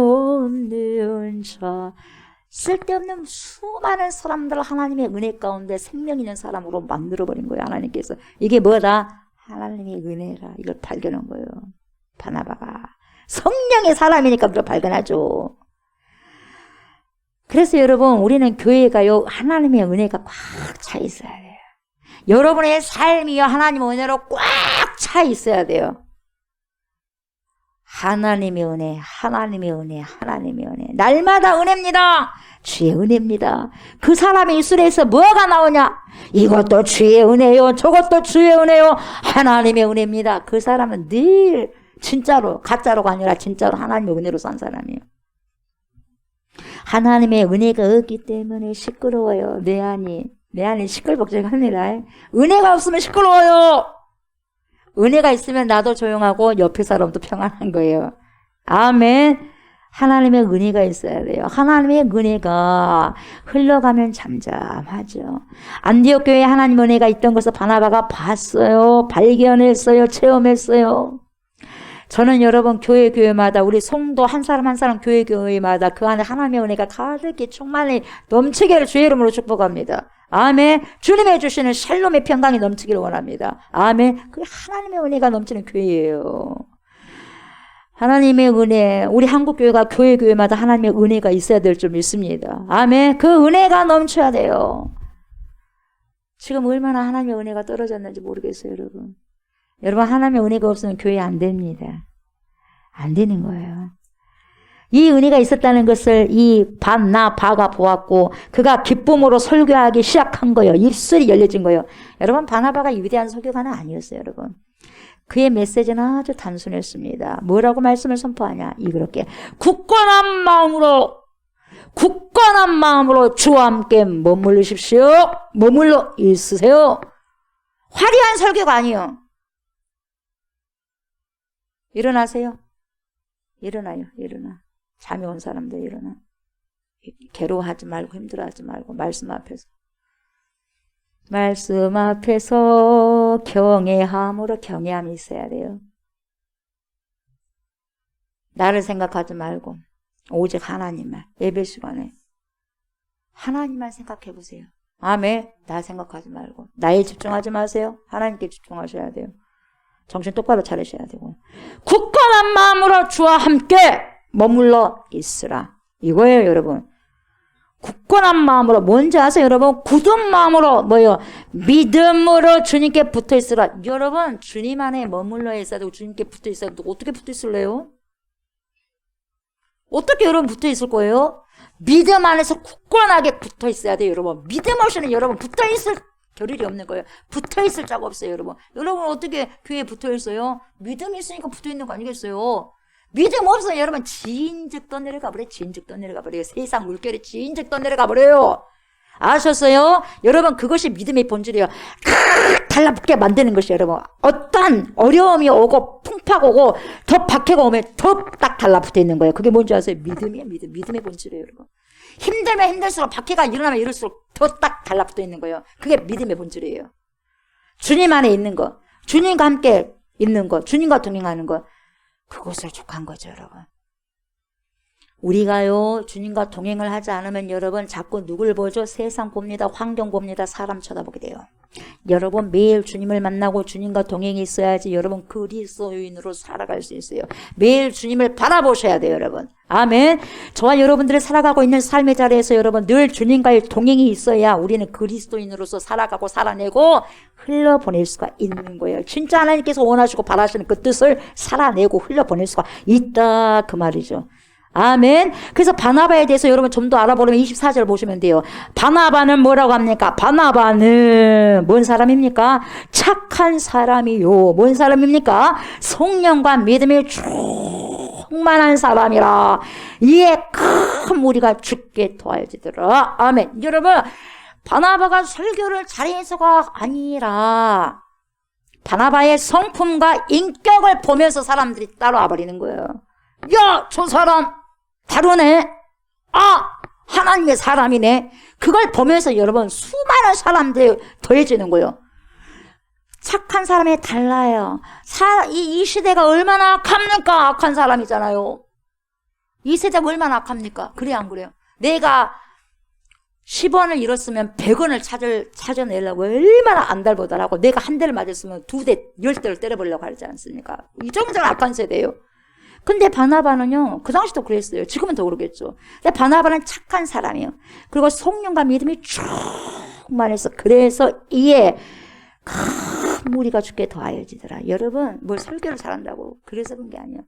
쓸데없는 자, 쓸데없는 수많은 사람들을 하나님의 은혜 가운데 생명 있는 사람으로 만들어버린 거예요. 하나님께서. 이게 뭐다? 하나님의 은혜라. 이걸 발견한 거예요. 바나바가. 성령의 사람이니까 그걸 발견하죠. 그래서 여러분, 우리는 교회가요, 하나님의 은혜가 꽉 차 있어야 돼요. 여러분의 삶이요, 하나님의 은혜로 꽉 차 있어야 돼요. 하나님의 은혜, 하나님의 은혜, 하나님의 은혜. 날마다 은혜입니다. 주의 은혜입니다. 그 사람의 입술에서 뭐가 나오냐? 이것도 주의 은혜요, 저것도 주의 은혜요, 하나님의 은혜입니다. 그 사람은 늘 진짜로, 가짜로가 아니라 진짜로 하나님의 은혜로 산 사람이에요. 하나님의 은혜가 없기 때문에 시끄러워요. 내 안이 시끌벅적합니다. 은혜가 없으면 시끄러워요. 은혜가 있으면 나도 조용하고 옆에 사람도 평안한 거예요. 아멘. 하나님의 은혜가 있어야 돼요. 하나님의 은혜가 흘러가면 잠잠하죠. 안디옥 교회에 하나님의 은혜가 있던 것을 바나바가 봤어요. 발견했어요. 체험했어요. 저는 여러분 교회마다 우리 성도 한 사람 한 사람 교회마다 그 안에 하나님의 은혜가 가득히 충만히 넘치기를 주의 이름으로 축복합니다. 아멘. 주님의 주시는 샬롬의 평강이 넘치기를 원합니다. 아멘. 그게 하나님의 은혜가 넘치는 교회예요. 하나님의 은혜, 우리 한국교회가 교회마다 하나님의 은혜가 있어야 될 줄 믿습니다. 아멘. 그 은혜가 넘쳐야 돼요. 지금 얼마나 하나님의 은혜가 떨어졌는지 모르겠어요, 여러분. 여러분, 하나님의 은혜가 없으면 교회 안 됩니다. 안 되는 거예요. 이 은혜가 있었다는 것을 이 바나바가 보았고 그가 기쁨으로 설교하기 시작한 거예요. 입술이 열려진 거예요. 여러분, 바나바가 위대한 설교가는 아니었어요, 여러분. 그의 메시지는 아주 단순했습니다. 뭐라고 말씀을 선포하냐? 이렇게 굳건한 마음으로 주와 함께 머물르십시오. 머물러 있으세요. 화려한 설교가 아니에요. 일어나세요. 일어나요. 일어나. 잠이 온 사람들 일어나. 괴로워하지 말고 힘들어하지 말고 말씀 앞에서 경외함으로 경외함이 있어야 돼요. 나를 생각하지 말고 오직 하나님만. 예배 시간에 하나님만 생각해 보세요. 아멘. 나 생각하지 말고 나에 집중하지 마세요. 하나님께 집중하셔야 돼요. 정신 똑바로 차리셔야 되고 굳건한 마음으로 주와 함께 머물러 있으라. 이거예요, 여러분. 굳건한 마음으로 뭔지 아세요, 여러분? 굳은 마음으로 뭐예요? 믿음으로 주님께 붙어 있으라. 여러분, 주님 안에 머물러 있어야 되고 주님께 붙어 있어야 되고 어떻게 붙어 있을래요? 어떻게 여러분 붙어 있을 거예요? 믿음 안에서 굳건하게 붙어 있어야 돼요, 여러분. 믿음 없이는 여러분 붙어 있을 겨를이 없는 거예요. 붙어 있을 자가 없어요, 여러분. 여러분 어떻게 교회에 붙어 있어요? 믿음이 있으니까 붙어 있는 거 아니겠어요? 믿음 없어요, 여러분. 진즉 떠내려가 버려요. 진즉 떠내려가 버려요. 세상 물결이 진즉 떠내려가 버려요. 아셨어요? 여러분, 그것이 믿음의 본질이에요. 달라붙게 만드는 것이 여러분. 어떠한 어려움이 오고 풍파가 오고 더 박해가 오면 더 딱 달라붙어 있는 거예요. 그게 뭔지 아세요? 믿음이에요. 믿음의 본질이에요, 여러분. 힘들면 힘들수록 박해가 일어나면 이럴수록 더 딱 달라붙어 있는 거예요. 그게 믿음의 본질이에요. 주님 안에 있는 거, 주님과 함께 있는 거, 주님과 동행하는 거, 그것을 족한 거죠, 여러분. 우리가요, 주님과 동행을 하지 않으면 여러분 자꾸 누굴 보죠? 세상 봅니다. 환경 봅니다. 사람 쳐다보게 돼요. 여러분 매일 주님을 만나고 주님과 동행이 있어야지 여러분 그리스도인으로 살아갈 수 있어요. 매일 주님을 바라보셔야 돼요, 여러분. 아멘. 저와 여러분들이 살아가고 있는 삶의 자리에서 여러분 늘 주님과의 동행이 있어야 우리는 그리스도인으로서 살아가고 살아내고 흘러보낼 수가 있는 거예요. 진짜 하나님께서 원하시고 바라시는 그 뜻을 살아내고 흘려보낼 수가 있다, 그 말이죠. 아멘. 그래서 바나바에 대해서 여러분 좀 더 알아보려면 24절 보시면 돼요. 바나바는 뭐라고 합니까? 바나바는 뭔 사람입니까? 착한 사람이요. 뭔 사람입니까? 성령과 믿음이 충만한 사람이라. 이에 큰 무리가 죽게 도와지더라. 아멘. 여러분, 바나바가 설교를 잘해서가 아니라 바나바의 성품과 인격을 보면서 사람들이 따라와 버리는 거예요. 야, 저 사람 다르네. 아, 하나님의 사람이네. 그걸 보면서 여러분 수많은 사람들이 더해지는 거예요. 착한 사람이 달라요. 이 시대가 얼마나 악합니까? 악한 사람이잖아요. 이 세대가 얼마나 악합니까? 그래 안 그래요? 내가 10원을 잃었으면 100원을 찾아내려고 얼마나 안달보달하고 내가 한 대를 맞았으면 2대, 10대를 때려보려고 하지 않습니까? 이 정도는 악한 세대예요. 근데 바나바는요, 그 당시도 그랬어요. 지금은 더 그러겠죠. 근데 바나바는 착한 사람이에요. 그리고 성령과 믿음이 충만해서, 그래서 이에 큰 무리가 죽게 더하여지더라. 여러분, 뭘 설교를 잘한다고 그래서 그런 게 아니에요.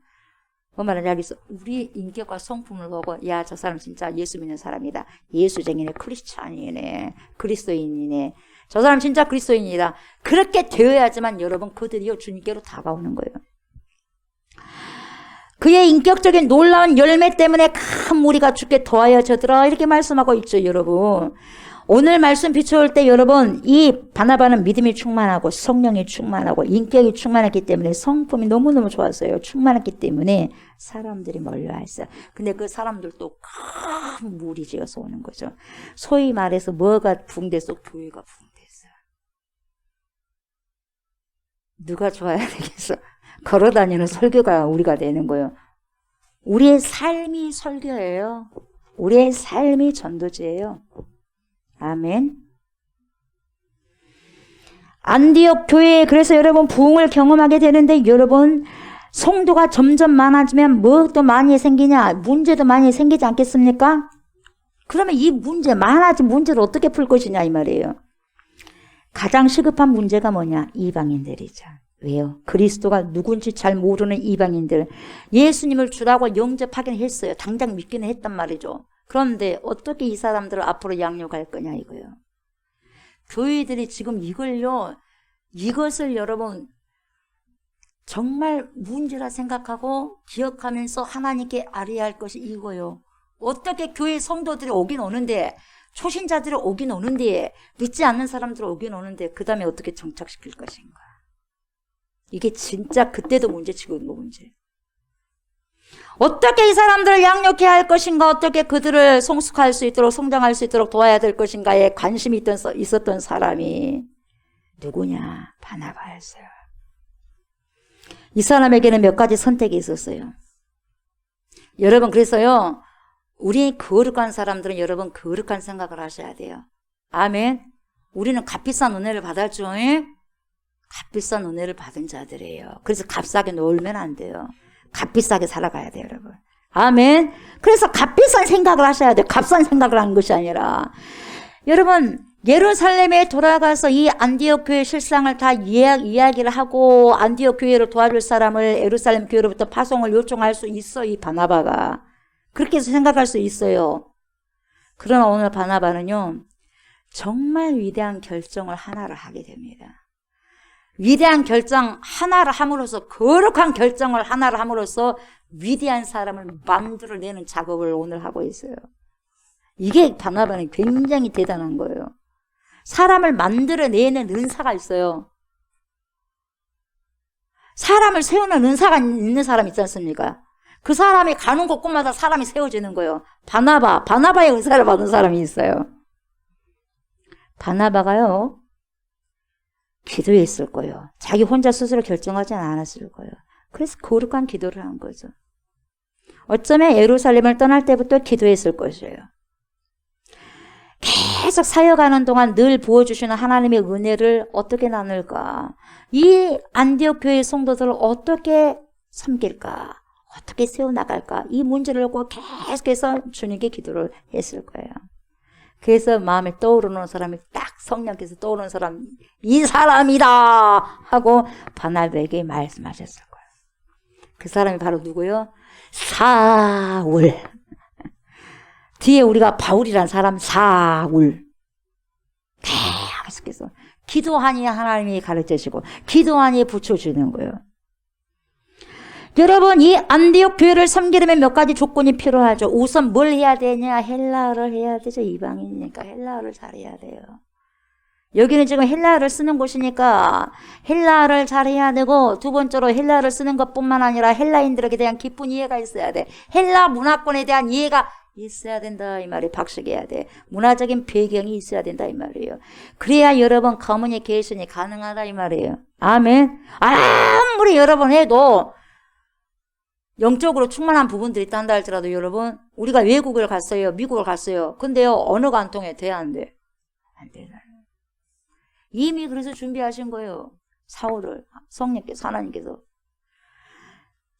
뭐 말하냐, 여기서 우리 인격과 성품을 보고, 야, 저 사람 진짜 예수 믿는 사람이다. 예수쟁이네, 크리스찬이네, 그리스도인이네. 저 사람 진짜 그리스도인이다. 그렇게 되어야지만 여러분, 그들이요, 주님께로 다가오는 거예요. 그의 인격적인 놀라운 열매 때문에 큰 무리가 죽게 더하여지더라. 이렇게 말씀하고 있죠, 여러분. 오늘 말씀 비춰올 때 여러분, 이 바나바는 믿음이 충만하고 성령이 충만하고 인격이 충만했기 때문에 성품이 너무너무 좋았어요. 충만했기 때문에 사람들이 몰려왔어요. 근데 그 사람들도 큰 무리 지어서 오는 거죠. 소위 말해서 뭐가 붕대서 교회가 붕대했어요. 누가 좋아야 되겠어? 걸어다니는 설교가 우리가 되는 거예요. 우리의 삶이 설교예요. 우리의 삶이 전도지예요. 아멘. 안디옥 교회에 그래서 여러분 부흥을 경험하게 되는데 여러분 성도가 점점 많아지면 뭐도 많이 생기냐? 문제도 많이 생기지 않겠습니까? 그러면 이 문제, 많아진 문제를 어떻게 풀 것이냐 이 말이에요. 가장 시급한 문제가 뭐냐? 이방인들이죠. 왜요? 그리스도가 누군지 잘 모르는 이방인들. 예수님을 주라고 영접하긴 했어요. 당장 믿기는 했단 말이죠. 그런데 어떻게 이 사람들을 앞으로 양육할 거냐 이거예요. 교회들이 지금 이것을 여러분 정말 문제라 생각하고 기억하면서 하나님께 아뢰야 할 것이 이거예요. 어떻게 교회 성도들이 오긴 오는데, 초신자들이 오긴 오는데, 믿지 않는 사람들이 오긴 오는데 그 다음에 어떻게 정착시킬 것인가. 이게 진짜 그때도 문제, 지금도 문제. 어떻게 이 사람들을 양육해야 할 것인가, 어떻게 그들을 성숙할 수 있도록, 성장할 수 있도록 도와야 될 것인가에 관심이 있었던 사람이 누구냐? 바나바였어요. 이 사람에게는 몇 가지 선택이 있었어요. 여러분, 그래서요, 우리 거룩한 사람들은 여러분 거룩한 생각을 하셔야 돼요. 아멘. 우리는 값비싼 은혜를 받을 줄, 값비싼 은혜를 받은 자들이에요. 그래서 값싸게 놀면 안 돼요. 값비싸게 살아가야 돼요, 여러분. 아멘. 그래서 값비싼 생각을 하셔야 돼요. 값싼 생각을 하는 것이 아니라. 여러분, 예루살렘에 돌아가서 이 안디옥 교회 실상을 다 이야기를 하고 안디옥 교회를 도와줄 사람을 예루살렘 교회로부터 파송을 요청할 수 있어, 이 바나바가. 그렇게 생각할 수 있어요. 그러나 오늘 바나바는요, 정말 위대한 결정을 하나를 하게 됩니다. 위대한 결정 하나를 함으로써, 거룩한 결정을 하나를 함으로써 위대한 사람을 만들어내는 작업을 오늘 하고 있어요. 이게 바나바는 굉장히 대단한 거예요. 사람을 만들어내는 은사가 있어요. 사람을 세우는 은사가 있는 사람 있지 않습니까? 그 사람이 가는 곳곳마다 사람이 세워지는 거예요. 바나바의 은사를 받은 사람이 있어요. 바나바가요, 기도했을 거예요. 자기 혼자 스스로 결정하지 않았을 거예요. 그래서 거룩한 기도를 한 거죠. 어쩌면 예루살렘을 떠날 때부터 기도했을 것이에요. 계속 사역하는 동안 늘 부어주시는 하나님의 은혜를 어떻게 나눌까? 이 안디옥 교회 성도들을 어떻게 섬길까? 어떻게 세워나갈까? 이 문제를 꼭 계속해서 주님께 기도를 했을 거예요. 그래서 마음에 떠오르는 사람이 딱 성령께서 떠오르는 사람, 이 사람이다! 하고 바나바에게 말씀하셨을 거예요. 그 사람이 바로 누구요? 사울. 뒤에 우리가 바울이란 사람 사울. 계속해서 기도하니 하나님이 가르쳐주시고 기도하니 붙여주는 거예요. 여러분, 이 안디옥 교회를 섬기려면 몇 가지 조건이 필요하죠. 우선 뭘 해야 되냐? 헬라어를 해야 되죠. 이방인이니까 헬라어를 잘해야 돼요. 여기는 지금 헬라어를 쓰는 곳이니까 헬라어를 잘해야 되고, 두 번째로 헬라어를 쓰는 것뿐만 아니라 헬라인들에게 대한 깊은 이해가 있어야 돼. 헬라 문화권에 대한 이해가 있어야 된다 이 말이 박식해야 돼. 문화적인 배경이 있어야 된다 이 말이에요. 그래야 여러분 커뮤니케이션이 가능하다 이 말이에요. 아멘. 아무리 여러분 해도 영적으로 충만한 부분들이 있단다 할지라도 여러분, 우리가 외국을 갔어요. 미국을 갔어요. 근데요, 언어가 안 통해. 돼? 안 돼? 안 돼. 이미 그래서 준비하신 거예요. 사울을. 성령께서, 하나님께서.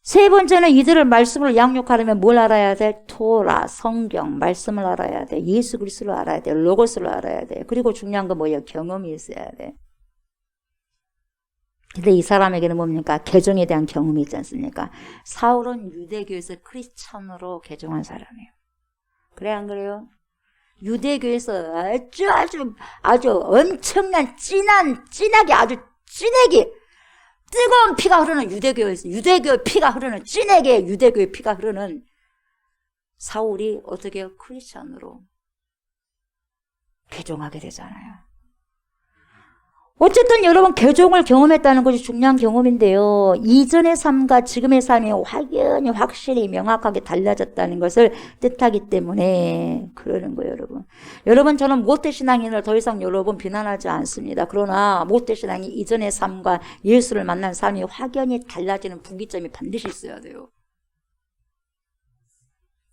세 번째는 이들을 말씀을 양육하려면 뭘 알아야 돼? 토라, 성경, 말씀을 알아야 돼. 예수 그리스도를 알아야 돼. 로고스를 알아야 돼. 그리고 중요한 건 뭐예요? 경험이 있어야 돼. 근데 이 사람에게는 뭡니까? 개종에 대한 경험이 있지 않습니까? 사울은 유대교에서 크리스천으로 개종한 사람이에요. 그래 안 그래요? 유대교에서 아주 엄청난 진하게 아주 진하게 뜨거운 피가 흐르는 유대교에서 유대교의 피가 흐르는 진하게 유대교의 피가 흐르는 사울이 어떻게 해요? 크리스천으로 개종하게 되잖아요. 어쨌든 여러분 개종을 경험했다는 것이 중요한 경험인데요. 이전의 삶과 지금의 삶이 확연히 확실히 명확하게 달라졌다는 것을 뜻하기 때문에 그러는 거예요, 여러분. 여러분, 저는 모태신앙인을 더 이상 여러분 비난하지 않습니다. 그러나 모태신앙이 이전의 삶과 예수를 만난 삶이 확연히 달라지는 분기점이 반드시 있어야 돼요.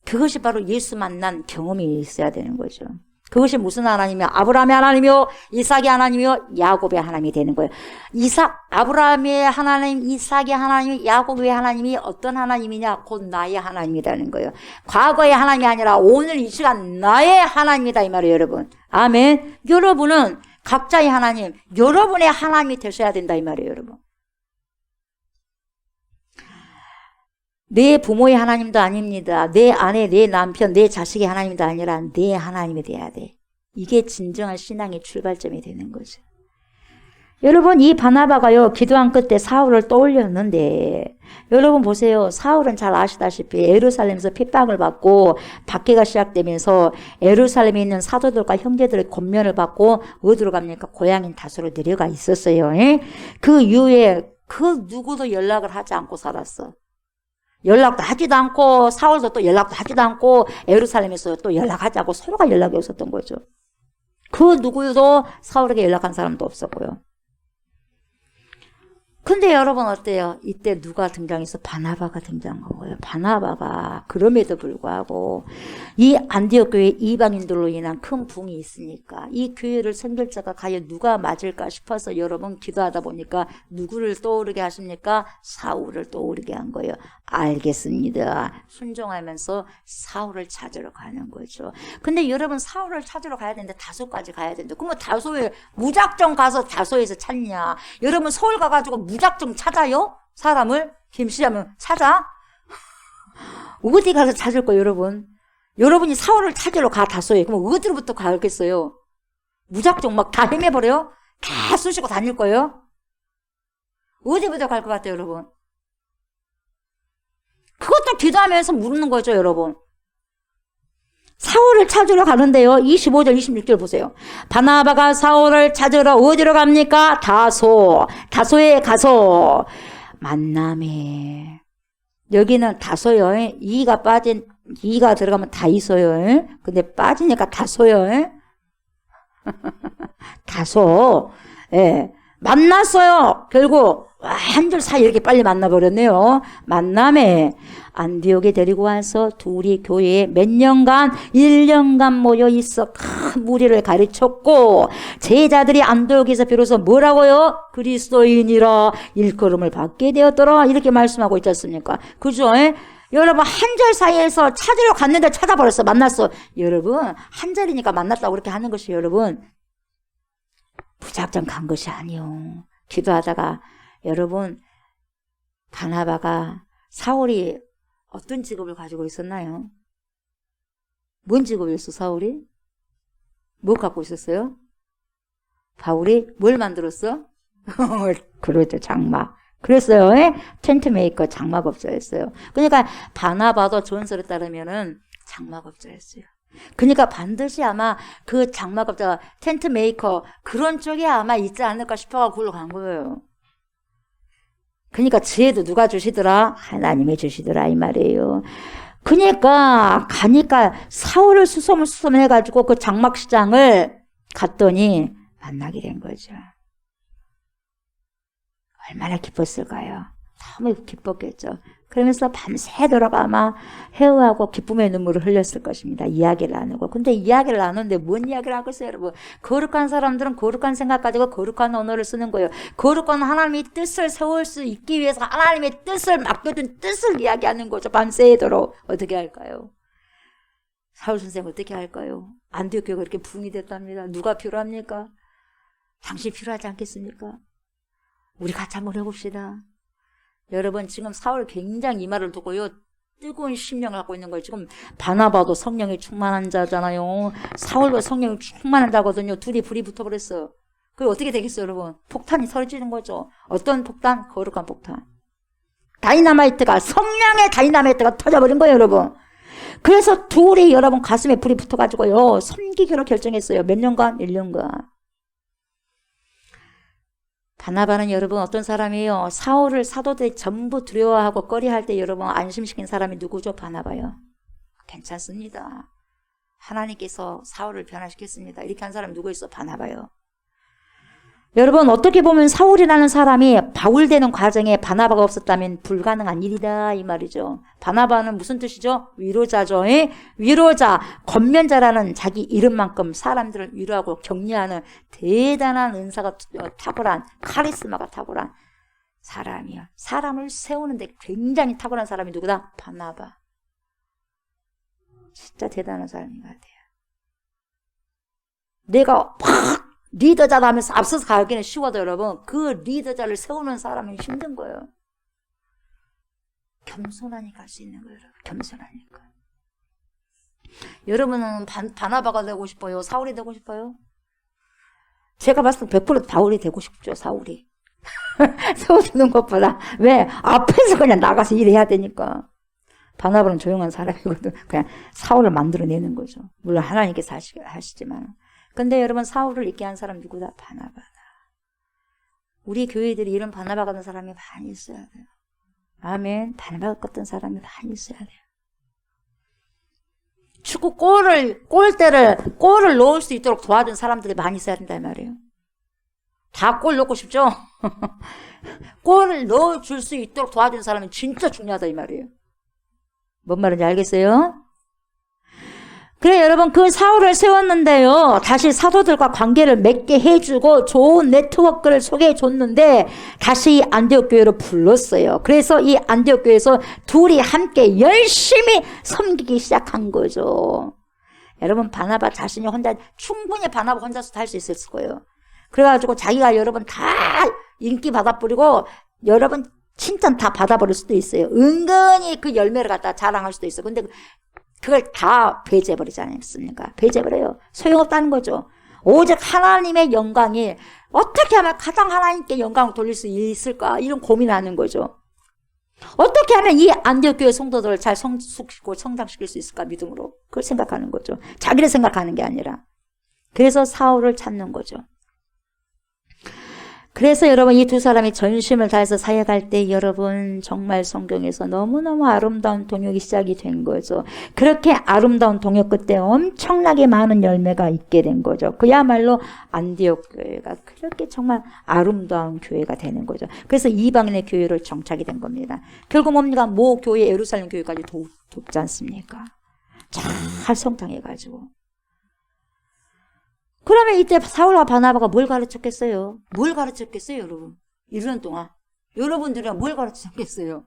그것이 바로 예수 만난 경험이 있어야 되는 거죠. 그것이 무슨 하나님이요? 아브라함의 하나님이요, 이삭의 하나님이요, 야곱의 하나님이 되는 거예요. 아브라함의 하나님, 이삭의 하나님, 야곱의 하나님이 어떤 하나님이냐? 곧 나의 하나님이라는 거예요. 과거의 하나님이 아니라 오늘 이 시간 나의 하나님이다 이 말이에요, 여러분. 아멘. 여러분은 각자의 하나님, 여러분의 하나님이 되셔야 된다 이 말이에요, 여러분. 내 부모의 하나님도 아닙니다. 내 아내, 내 남편, 내 자식의 하나님도 아니라 내 하나님이 돼야 돼. 이게 진정한 신앙의 출발점이 되는 거죠. 여러분, 이 바나바가요, 기도한 끝에 사울을 떠올렸는데, 여러분 보세요. 사울은 잘 아시다시피 예루살렘에서 핍박을 받고 박해가 시작되면서 예루살렘에 있는 사도들과 형제들의 권면을 받고 어디로 갑니까? 고향인 다소로 내려가 있었어요. 그 이후에 그 누구도 연락을 하지 않고 살았어. 연락도 하지도 않고 사울도 또 연락도 하지도 않고 예루살렘에서 또 연락하자고 서로가 연락이 없었던 거죠. 그 누구도 사울에게 연락한 사람도 없었고요. 근데 여러분 어때요? 이때 누가 등장해서 바나바가 등장한 거예요. 바나바가 그럼에도 불구하고 이 안디옥 교회 이방인들로 인한 큰 붕이 있으니까 이 교회를 섬길 자가 과연 누가 맞을까 싶어서 여러분 기도하다 보니까 누구를 떠오르게 하십니까? 사울을 떠오르게 한 거예요. 알겠습니다. 순종하면서 사울을 찾으러 가는 거죠. 근데 여러분 사울을 찾으러 가야 되는데 다소까지 가야 되는데 그러면 다소에 무작정 가서 다소에서 찾냐? 여러분 서울 가가지고 무작정 찾아요? 사람을? 김씨하면 찾아? 어디 가서 찾을 거예요, 여러분? 여러분이 사울을 찾으러 가, 다소에. 그럼 어디로부터 가겠어요? 무작정 막 다 헤매버려요? 다 쑤시고 다닐 거예요? 어디부터 갈 것 같아요, 여러분? 그것도 기도하면서 물는 거죠, 여러분. 사울을 찾으러 가는데요. 25절, 26절 보세요. 바나바가 사울을 찾으러 어디로 갑니까? 다소에 가서 만남에. 여기는 다소요. 이가 들어가면 다 있어요. 근데 빠지니까 다소요. 다소. 예. 만났어요. 결국 한 줄 사이 이렇게 빨리 만나버렸네요. 만남에 안디옥에 데리고 와서 둘이 교회에 몇 년간 1년간 모여 있어 큰 무리를 가르쳤고 제자들이 안디옥에서 비로소 뭐라고요? 그리스도인이라 일컬음을 받게 되었더라 이렇게 말씀하고 있지 않습니까? 그죠? 여러분 한 절 사이에서 찾으러 갔는데 찾아버렸어. 만났어. 여러분 한 절이니까 만났다고 그렇게 하는 것이 여러분 무작정 간 것이 아니요. 기도하다가 여러분 바나바가 사울이 어떤 직업을 가지고 있었나요? 뭔 직업이었어 사울이? 뭐 갖고 있었어요? 바울이 뭘 만들었어? 그렇죠 장막. 그랬어요. 텐트 메이커 장막업자였어요. 그러니까 바나바도 조언서에 따르면은 장막업자였어요. 그러니까 반드시 아마 그 장막업자 텐트 메이커 그런 쪽에 아마 있지 않을까 싶어서 그걸로 간 거예요. 그러니까 지혜도 누가 주시더라? 하나님이 주시더라 이 말이에요. 그러니까 가니까 사울을 수소문해가지고 그 장막시장을 갔더니 만나게 된 거죠. 얼마나 기뻤을까요? 너무 기뻤겠죠. 그러면서 밤새도록 아마 해우하고 기쁨의 눈물을 흘렸을 것입니다. 이야기를 나누고. 근데 이야기를 나누는데 뭔 이야기를 하겠어요, 여러분? 거룩한 사람들은 거룩한 생각 가지고 거룩한 언어를 쓰는 거예요. 거룩한 하나님의 뜻을 세울 수 있기 위해서 하나님의 뜻을 맡겨둔 뜻을 이야기하는 거죠. 밤새도록. 어떻게 할까요? 사울 선생 어떻게 할까요? 안디옥 교회가 그렇게 붕이 됐답니다. 누가 필요합니까? 당신 필요하지 않겠습니까? 우리 같이 한번 해봅시다. 여러분 지금 사울 굉장히 이 말을 듣고요 뜨거운 심령을 갖고 있는 거예요. 지금 바나바도 성령이 충만한 자잖아요. 사울도 성령이 충만한 자거든요. 둘이 불이 붙어버렸어요. 그게 어떻게 되겠어요 여러분? 폭탄이 터지는 거죠. 어떤 폭탄? 거룩한 폭탄. 다이나마이트가 성령의 다이나마이트가 터져버린 거예요 여러분. 그래서 둘이 여러분 가슴에 불이 붙어가지고요 섬기기로 결정했어요. 몇 년간? 1년간. 바나바는 여러분 어떤 사람이에요? 사울을 사도들이 전부 두려워하고 꺼려할 때 여러분 안심시킨 사람이 누구죠? 바나바요. 괜찮습니다. 하나님께서 사울을 변화시켰습니다. 이렇게 한 사람이 누구 있어? 바나바요. 여러분 어떻게 보면 사울이라는 사람이 바울 되는 과정에 바나바가 없었다면 불가능한 일이다 이 말이죠. 바나바는 무슨 뜻이죠? 위로자죠. 위로자, 권면자라는 자기 이름만큼 사람들을 위로하고 격려하는 대단한 은사가 탁월한 카리스마가 탁월한 사람이야. 사람을 세우는데 굉장히 탁월한 사람이 누구다? 바나바. 진짜 대단한 사람인 것 같아요. 내가 팍 리더자다 하면서 앞서서 가기는 쉬워도 여러분 그 리더자를 세우는 사람은 힘든 거예요. 겸손하니까 할 수 있는 거예요. 여러분. 겸손하니까. 여러분은 바나바가 되고 싶어요? 사울이 되고 싶어요? 제가 봤을 때 100% 바울이 되고 싶죠. 사울이. 세워주는 것보다. 왜? 앞에서 그냥 나가서 일해야 되니까. 바나바는 조용한 사람이거든. 그냥 사울을 만들어내는 거죠. 물론 하나님께서 하시지만. 근데 여러분 사울을 있게 한 사람 누구다? 바나바다. 우리 교회들이 이런 바나바 같은 사람이 많이 있어야 돼요. 아멘. 바나바 같은 사람이 많이 있어야 돼요. 축구 골을 넣을 수 있도록 도와준 사람들이 많이 있어야 된다 이 말이에요. 다 골 넣고 싶죠? 골을 넣어줄 수 있도록 도와준 사람이 진짜 중요하다 이 말이에요. 뭔 말인지 알겠어요? 그래 여러분 그 사울을 세웠는데요. 다시 사도들과 관계를 맺게 해주고 좋은 네트워크를 소개해 줬는데 다시 이 안디옥 교회로 불렀어요. 그래서 이 안디옥 교회에서 둘이 함께 열심히 섬기기 시작한 거죠. 여러분 바나바 자신이 혼자 충분히 바나바 혼자서 할 수 있을 거예요. 그래가지고 자기가 여러분 다 인기 받아버리고 여러분 칭찬 다 받아버릴 수도 있어요. 은근히 그 열매를 갖다 자랑할 수도 있어요. 근데 그걸 다 배제해버리지 않습니까? 배제해버려요. 소용없다는 거죠. 오직 하나님의 영광이 어떻게 하면 가장 하나님께 영광을 돌릴 수 있을까? 이런 고민하는 거죠. 어떻게 하면 이 안디옥 교회 성도들을 잘 성숙시키고 성장시킬 수 있을까? 믿음으로. 그걸 생각하는 거죠. 자기를 생각하는 게 아니라. 그래서 사울을 찾는 거죠. 그래서 여러분 이 두 사람이 전심을 다해서 사역할 때 여러분 정말 성경에서 너무너무 아름다운 동역이 시작이 된 거죠. 그렇게 아름다운 동역 끝에 엄청나게 많은 열매가 있게 된 거죠. 그야말로 안디옥 교회가 그렇게 정말 아름다운 교회가 되는 거죠. 그래서 이방인의 교회로 정착이 된 겁니다. 결국 뭡니까? 모 교회 예루살렘 교회까지 돕지 않습니까? 잘 성장해가지고. 그러면 이때 사울과 바나바가 뭘 가르쳤겠어요? 뭘 가르쳤겠어요, 여러분? 1년 동안. 여러분들이랑 뭘 가르쳤겠어요?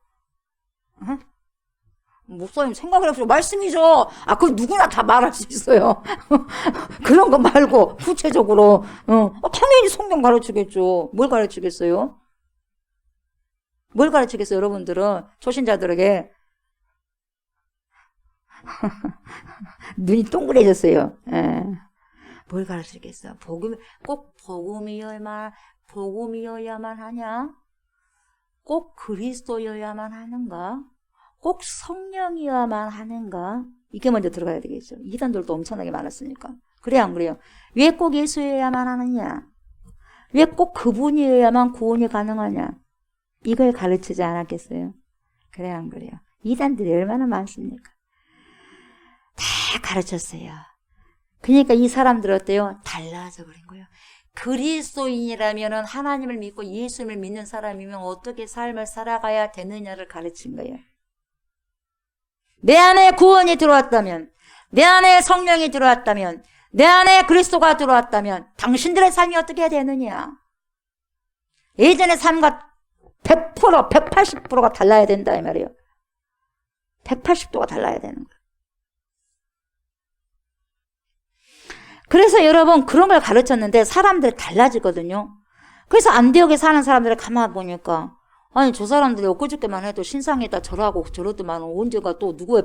어? 목사님 생각을 해보세요. 말씀이죠. 그건 누구나 다 말할 수 있어요. 그런 거 말고, 구체적으로. 당연히 성경 가르치겠죠. 뭘 가르치겠어요? 뭘 가르치겠어요, 여러분들은? 초신자들에게. 눈이 동그래졌어요. 예. 뭘 가르치겠어? 꼭 복음이어야만 하냐? 꼭 그리스도여야만 하는가? 꼭 성령이어야만 하는가? 이게 먼저 들어가야 되겠죠. 이단들도 엄청나게 많았으니까. 그래, 안 그래요? 왜 꼭 예수여야만 하느냐? 왜 꼭 그분이어야만 구원이 가능하냐? 이걸 가르치지 않았겠어요? 그래, 안 그래요? 이단들이 얼마나 많습니까? 다 가르쳤어요. 그러니까 이 사람들 어때요? 달라져 버린 거예요. 그리스도인이라면 하나님을 믿고 예수님을 믿는 사람이면 어떻게 삶을 살아가야 되느냐를 가르친 거예요. 내 안에 구원이 들어왔다면, 내 안에 성령이 들어왔다면, 내 안에 그리스도가 들어왔다면 당신들의 삶이 어떻게 해야 되느냐? 예전의 삶과 100%, 180%가 달라야 된다 이 말이에요. 180도가 달라야 되는 거예요. 그래서 여러분 그런 걸 가르쳤는데 사람들이 달라지거든요. 그래서 안디옥에 사는 사람들을 가만 보니까 아니 저 사람들이 엊그저께만 해도 신상에다 절하고 저러더만 언제가 또 누구의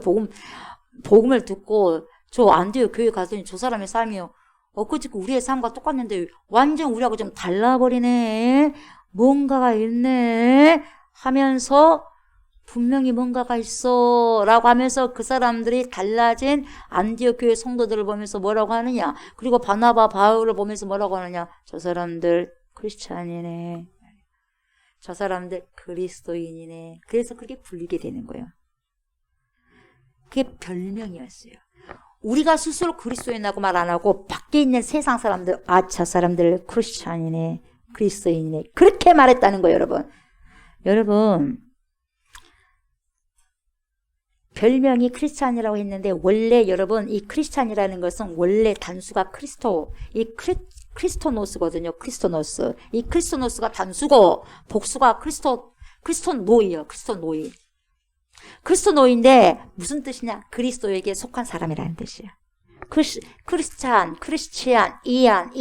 복음을 듣고 저 안디옥 교회 갔더니 저 사람의 삶이 엊그저께 우리의 삶과 똑같는데 완전 우리하고 좀 달라버리네. 뭔가가 있네 하면서 분명히 뭔가가 있어 라고 하면서 그 사람들이 달라진 안디옥 교회 성도들을 보면서 뭐라고 하느냐, 그리고 바나바 바울을 보면서 뭐라고 하느냐, 저 사람들 크리스찬이네, 저 사람들 그리스도인이네. 그래서 그렇게 불리게 되는 거예요. 그게 별명이었어요. 우리가 스스로 그리스도인이라고 말 안 하고 밖에 있는 세상 사람들, 저 사람들 크리스찬이네, 그리스도인이네, 그렇게 말했다는 거예요. 여러분 별명이 크리스찬이라고 했는데 원래 여러분 이 크리스찬이라는 것은 원래 단수가 크리스토노스거든요. 크리스토노스. 이 크리스토노스가 단수고 복수가 크리스토노이요. 크리스토노이. 크리스토노인데 무슨 뜻이냐? 그리스도에게 속한 사람이라는 뜻이야. 크리스찬, 이안,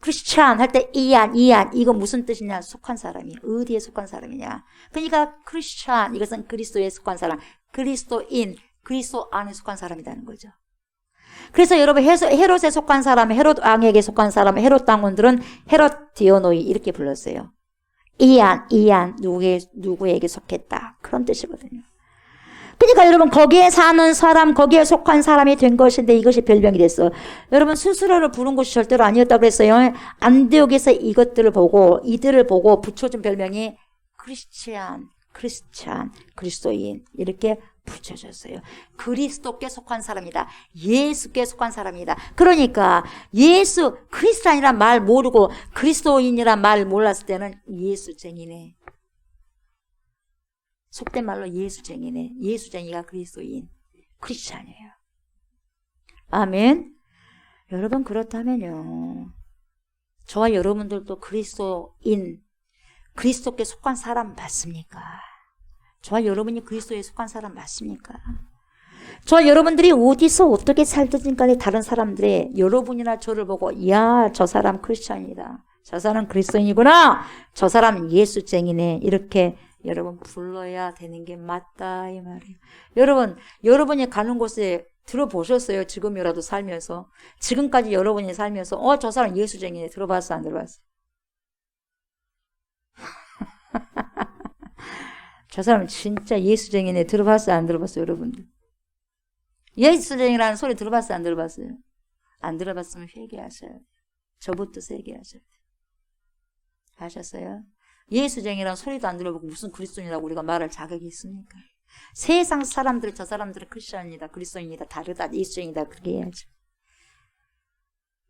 크리스찬 할 때 이안 이거 무슨 뜻이냐? 속한 사람이야. 어디에 속한 사람이냐? 그러니까 크리스찬 이것은 그리스도에 속한 사람, 그리스도인 그리스도 안에 속한 사람이라는 거죠. 그래서 여러분 헤롯에 속한 사람, 헤롯 왕에게 속한 사람, 헤롯 당원들은 헤롯 디오노이 이렇게 불렀어요. 이안 누구에게 속했다 그런 뜻이거든요. 그러니까 여러분 거기에 사는 사람, 거기에 속한 사람이 된 것인데 이것이 별명이 됐어. 여러분 스스로를 부른 것이 절대로 아니었다고 그랬어요. 안디옥에서 이들을 보고 붙여준 별명이 크리스찬, 그리스도인 이렇게 붙여줬어요. 그리스도께 속한 사람이다. 예수께 속한 사람이다. 그러니까 크리스찬이란 말 모르고 그리스도인이란 말 몰랐을 때는 예수쟁이네. 속된 말로 예수쟁이네. 예수쟁이가 그리스도인, 크리스찬이에요. 아멘. 여러분 그렇다면요. 저와 여러분들도 그리스도인, 그리스도께 속한 사람 맞습니까? 저와 여러분이 그리스도에 속한 사람 맞습니까? 저와 여러분들이 어디서 어떻게 살든지 간에 다른 사람들의 여러분이나 저를 보고 야, 저 사람 크리스찬이다. 저 사람 그리스도인이구나. 저 사람 예수쟁이네. 이렇게 여러분 불러야 되는 게 맞다 이 말이에요. 여러분이 가는 곳에 들어보셨어요? 지금이라도 살면서. 지금까지 여러분이 살면서 저 사람 예수쟁이네. 들어봤어 안 들어봤어? 저 사람 진짜 예수쟁이네. 들어봤어 안 들어봤어요 여러분들? 예수쟁이라는 소리 들어봤어 안 들어봤어요? 안 들어봤으면 회개하셔야 돼요. 저부터 회개하셔야 돼요. 아셨어요? 예수쟁이란 소리도 안 들어보고 무슨 그리스도인이라고 우리가 말할 자격이 있습니까? 세상 사람들, 저 사람들은 크리스천이다, 그리스도인이다, 다르다, 예수쟁이다, 그렇게 해야죠.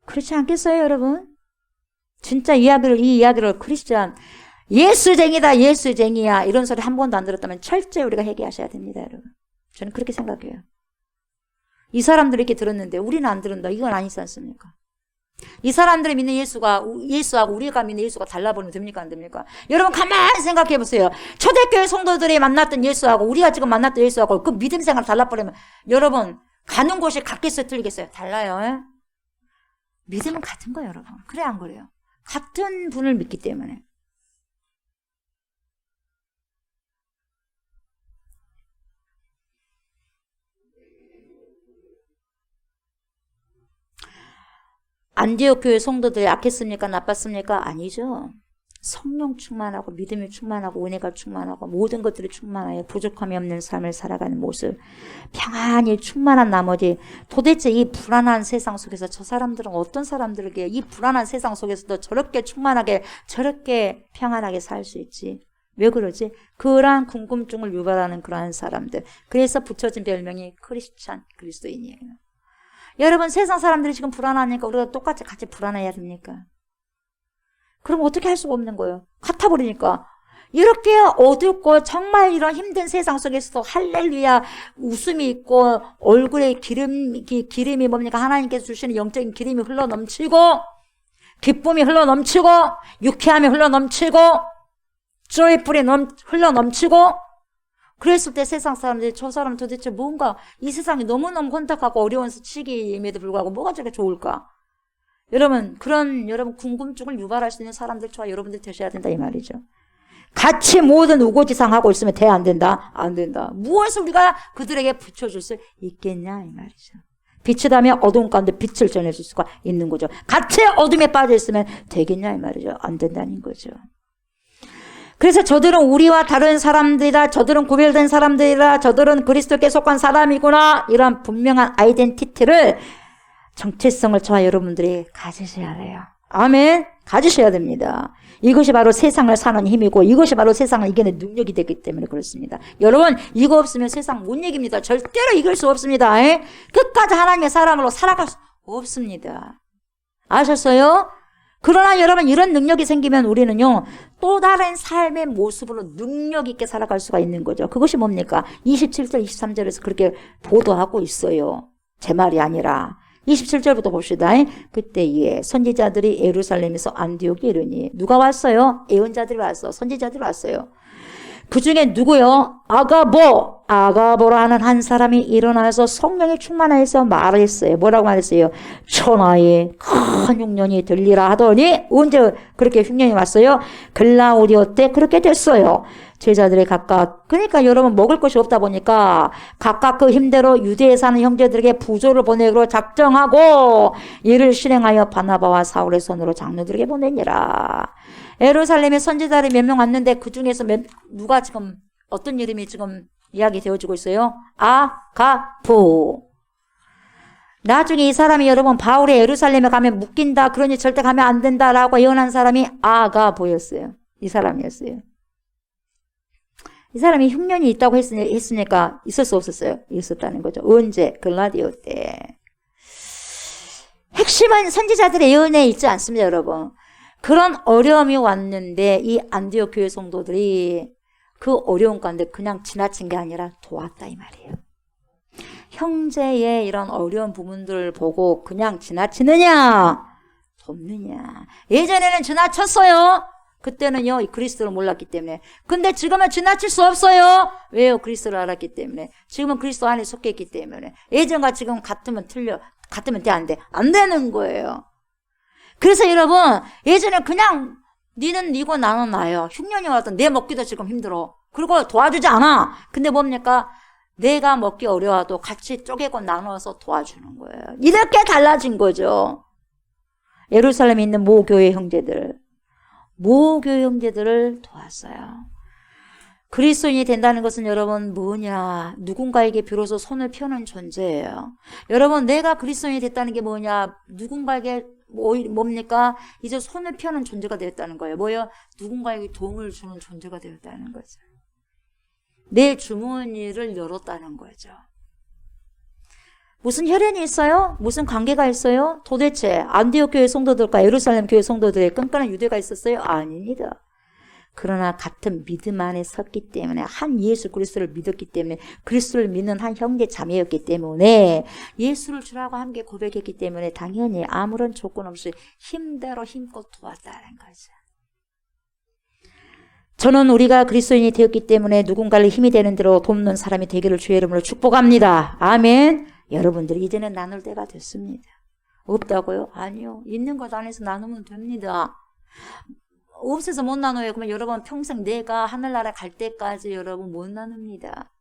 그렇지 않겠어요, 여러분? 진짜 이 이야기를 크리스천, 예수쟁이다, 예수쟁이야, 이런 소리 한 번도 안 들었다면 철저히 우리가 회개하셔야 됩니다, 여러분. 저는 그렇게 생각해요. 이 사람들이 이렇게 들었는데 우리는 안 들은다. 이건 아니지 않습니까? 이 사람들이 믿는 예수하고 우리가 믿는 예수가 달라버리면 됩니까? 안 됩니까? 여러분 가만히 생각해 보세요. 초대교회 성도들이 만났던 예수하고 우리가 지금 만났던 예수하고 그 믿음 생활 달라버리면 여러분 가는 곳이 같겠어요? 틀리겠어요? 달라요. 에? 믿음은 같은 거예요, 여러분. 그래 안 그래요? 같은 분을 믿기 때문에. 안디옥 교회 성도들이 악했습니까? 나빴습니까? 아니죠. 성령 충만하고 믿음이 충만하고 은혜가 충만하고 모든 것들이 충만하여 부족함이 없는 삶을 살아가는 모습, 평안히 충만한 나머지 도대체 이 불안한 세상 속에서 저 사람들은 어떤 사람들에게 이 불안한 세상 속에서도 저렇게 충만하게 저렇게 평안하게 살 수 있지? 왜 그러지? 그러한 궁금증을 유발하는 그러한 사람들. 그래서 붙여진 별명이 크리스찬, 그리스도인이에요. 여러분 세상 사람들이 지금 불안하니까 우리가 똑같이 같이 불안해야 됩니까? 그럼 어떻게 할 수가 없는 거예요. 같아버리니까. 이렇게 어둡고 정말 이런 힘든 세상 속에서도 할렐루야 웃음이 있고 얼굴에 기름이 뭡니까? 하나님께서 주시는 영적인 기름이 흘러넘치고 기쁨이 흘러넘치고 유쾌함이 흘러넘치고 조이풀이 흘러넘치고 그랬을 때 세상 사람들이 저 사람 도대체 뭔가 이 세상이 너무너무 혼탁하고 어려운 시기임에도 불구하고 뭐가 저렇게 좋을까? 여러분 여러분 궁금증을 유발할 수 있는 사람들 저와 여러분들 되셔야 된다 이 말이죠. 같이 모든 우고지상하고 있으면 돼? 안 된다? 안 된다. 무엇을 우리가 그들에게 붙여줄 수 있겠냐 이 말이죠. 빛이라면 어두운 가운데 빛을 전해줄 수가 있는 거죠. 같이 어둠에 빠져 있으면 되겠냐 이 말이죠. 안 된다는 거죠. 그래서 저들은 우리와 다른 사람들이다. 저들은 구별된 사람들이다. 저들은 그리스도께 속한 사람이구나. 이런 분명한 아이덴티티를 정체성을 저와 여러분들이 가지셔야 돼요. 아멘. 가지셔야 됩니다. 이것이 바로 세상을 사는 힘이고 이것이 바로 세상을 이겨낼 능력이 되기 때문에 그렇습니다. 여러분 이거 없으면 세상 못 이깁니다. 절대로 이길 수 없습니다. 에? 끝까지 하나님의 사람으로 살아갈 수 없습니다. 아셨어요? 그러나 여러분 이런 능력이 생기면 우리는요 또 다른 삶의 모습으로 능력 있게 살아갈 수가 있는 거죠. 그것이 뭡니까? 27절 23절에서 그렇게 보도하고 있어요. 제 말이 아니라 27절부터 봅시다. 그때에 선지자들이 예루살렘에서 안디옥에 이르니 누가 왔어요? 예언자들이 왔어. 선지자들이 왔어요. 그 중에 누구요? 아가보라 하는 한 사람이 일어나서 성령이 충만해서 말했어요. 뭐라고 말했어요? 천하에 큰 흉년이 들리라 하더니 언제 그렇게 흉년이 왔어요? 글라우디오 때 그렇게 됐어요. 제자들이 각각 그러니까 여러분 먹을 것이 없다 보니까 각각 그 힘대로 유대에 사는 형제들에게 부조를 보내기로 작정하고 이를 실행하여 바나바와 사울의 손으로 장로들에게 보내니라. 예루살렘에 선지자들이 몇 명 왔는데 그 중에서 누가 지금 어떤 이름이 지금 이야기 되어지고 있어요? 아가보. 나중에 이 사람이 여러분 바울이 예루살렘에 가면 묶인다 그러니 절대 가면 안 된다라고 예언한 사람이 아가보였어요. 이 사람이었어요. 이 사람이 흉년이 있다고 했으니까 있을 수 없었어요. 있었다는 거죠. 언제? 글라디오 때. 핵심은 선지자들의 예언에 있지 않습니다, 여러분. 그런 어려움이 왔는데 이 안디옥 교회 성도들이 그 어려운 가운데 그냥 지나친 게 아니라 도왔다 이 말이에요. 형제의 이런 어려운 부분들을 보고 그냥 지나치느냐 돕느냐. 예전에는 지나쳤어요. 그때는요 그리스도를 몰랐기 때문에. 근데 지금은 지나칠 수 없어요. 왜요? 그리스도를 알았기 때문에. 지금은 그리스도 안에 속해 있기 때문에. 예전과 지금 같으면 돼 안 돼? 안 되는 거예요. 그래서 여러분 예전에 그냥 니는 니고 나는 나요. 흉년이 와도 내 먹기도 지금 힘들어. 그리고 도와주지 않아. 근데 뭡니까? 내가 먹기 어려워도 같이 쪼개고 나눠서 도와주는 거예요. 이렇게 달라진 거죠. 예루살렘에 있는 모교회 형제들을 도왔어요. 그리스도인이 된다는 것은 여러분 뭐냐? 누군가에게 비로소 손을 펴는 존재예요. 여러분 내가 그리스도인이 됐다는 게 뭐냐? 누군가에게 뭡니까? 이제 손을 펴는 존재가 되었다는 거예요. 뭐요? 누군가에게 도움을 주는 존재가 되었다는 거죠. 내 주머니를 열었다는 거죠. 무슨 혈연이 있어요? 무슨 관계가 있어요? 도대체 안디옥 교회 성도들과 예루살렘 교회 성도들의 끈끈한 유대가 있었어요? 아닙니다. 그러나 같은 믿음 안에 섰기 때문에 한 예수 그리스도를 믿었기 때문에 그리스도를 믿는 한 형제 자매였기 때문에 예수를 주라고 함께 고백했기 때문에 당연히 아무런 조건 없이 힘대로 힘껏 도왔다는 거죠. 저는 우리가 그리스도인이 되었기 때문에 누군가를 힘이 되는 대로 돕는 사람이 되기를 주의 이름으로 축복합니다. 아멘. 여러분들이 이제는 나눌 때가 됐습니다. 없다고요? 아니요. 있는 것 안에서 나누면 됩니다. 없어서 못 나눠요. 그러면 여러분 평생 내가 하늘나라 갈 때까지 여러분 못 나눕니다.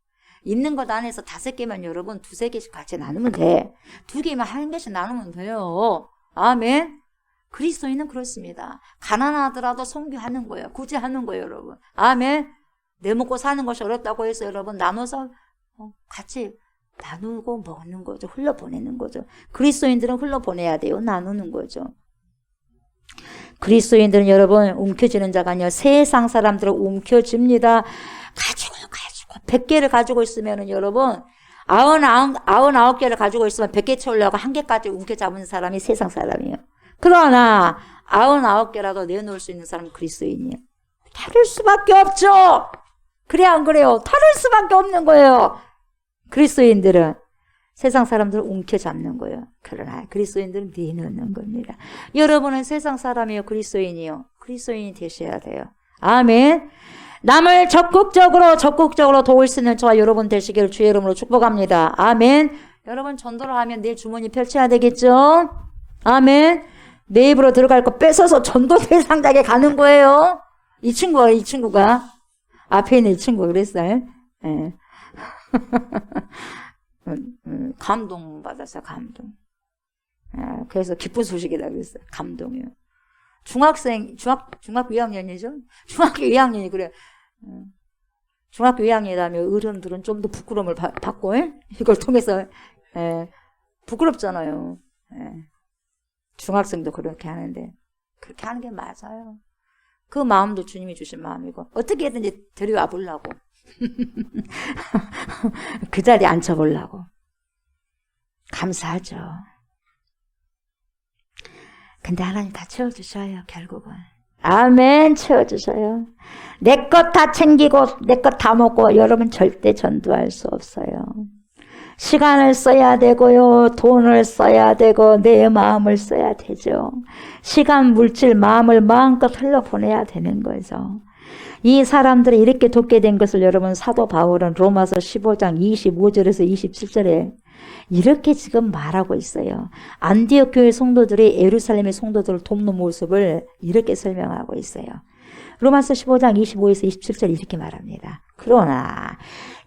있는 것 안에서 5개만 여러분 2-3개씩 같이 나누면 돼. 2개만 1개씩 나누면 돼요. 아멘. 그리스도인은 그렇습니다. 가난하더라도 선교하는 거예요. 굳이 하는 거예요, 여러분. 아멘. 내 먹고 사는 것이 어렵다고 해서 여러분 나눠서 같이 나누고 먹는 거죠. 흘러보내는 거죠. 그리스도인들은 흘러보내야 돼요. 나누는 거죠. 그리스도인들은 여러분 움켜쥐는 자가 아니라 세상 사람들은 움켜집니다. 가지고 100개를 가지고 있으면 여러분 99개를 가지고 있으면 100개 채우려고 1개까지 움켜잡은 사람이 세상 사람이에요. 그러나 99개라도 내놓을 수 있는 사람은 그리스도인이에요. 다를 수밖에 없죠. 그래 안 그래요? 다를 수밖에 없는 거예요. 그리스도인들은 세상 사람들을 움켜잡는 거예요. 그러나 그리스도인들은 내놓는 겁니다. 여러분은 세상 사람이요 그리스도인이요. 그리스도인이 되셔야 돼요. 아멘. 남을 적극적으로 도울 수 있는 저와 여러분 되시기를 주의 이름으로 축복합니다. 아멘. 여러분 전도를 하면 내 주머니 펼쳐야 되겠죠? 아멘. 내 입으로 들어갈 거 뺏어서 전도 대상자에게 가는 거예요. 이 친구가 앞에 있는 이 친구가 그랬어요. 네. 감동 받았어요. 감동. 그래서 기쁜 소식이다 그랬어요. 감동이요. 중학교 2학년이죠? 중학교 2학년이 그래. 중학교 2학년이라면 어른들은 좀 더 부끄러움을 받고 이걸 통해서 부끄럽잖아요. 중학생도 그렇게 하는데 그렇게 하는 게 맞아요. 그 마음도 주님이 주신 마음이고 어떻게든지 데려와 보려고 그 자리에 앉혀보려고. 감사하죠. 근데 하나님 다 채워주셔요. 결국은. 아멘. 채워주셔요. 내 것 다 챙기고 내 것 다 먹고 여러분 절대 전도할 수 없어요. 시간을 써야 되고요. 돈을 써야 되고 내 마음을 써야 되죠. 시간, 물질, 마음을 마음껏 흘려보내야 되는 거죠. 이 사람들이 이렇게 돕게 된 것을 여러분 사도 바울은 로마서 15장 25절에서 27절에 이렇게 지금 말하고 있어요. 안디옥 교회 성도들이 예루살렘의 성도들을 돕는 모습을 이렇게 설명하고 있어요. 로마서 15장 25에서 27절 이렇게 말합니다. 그러나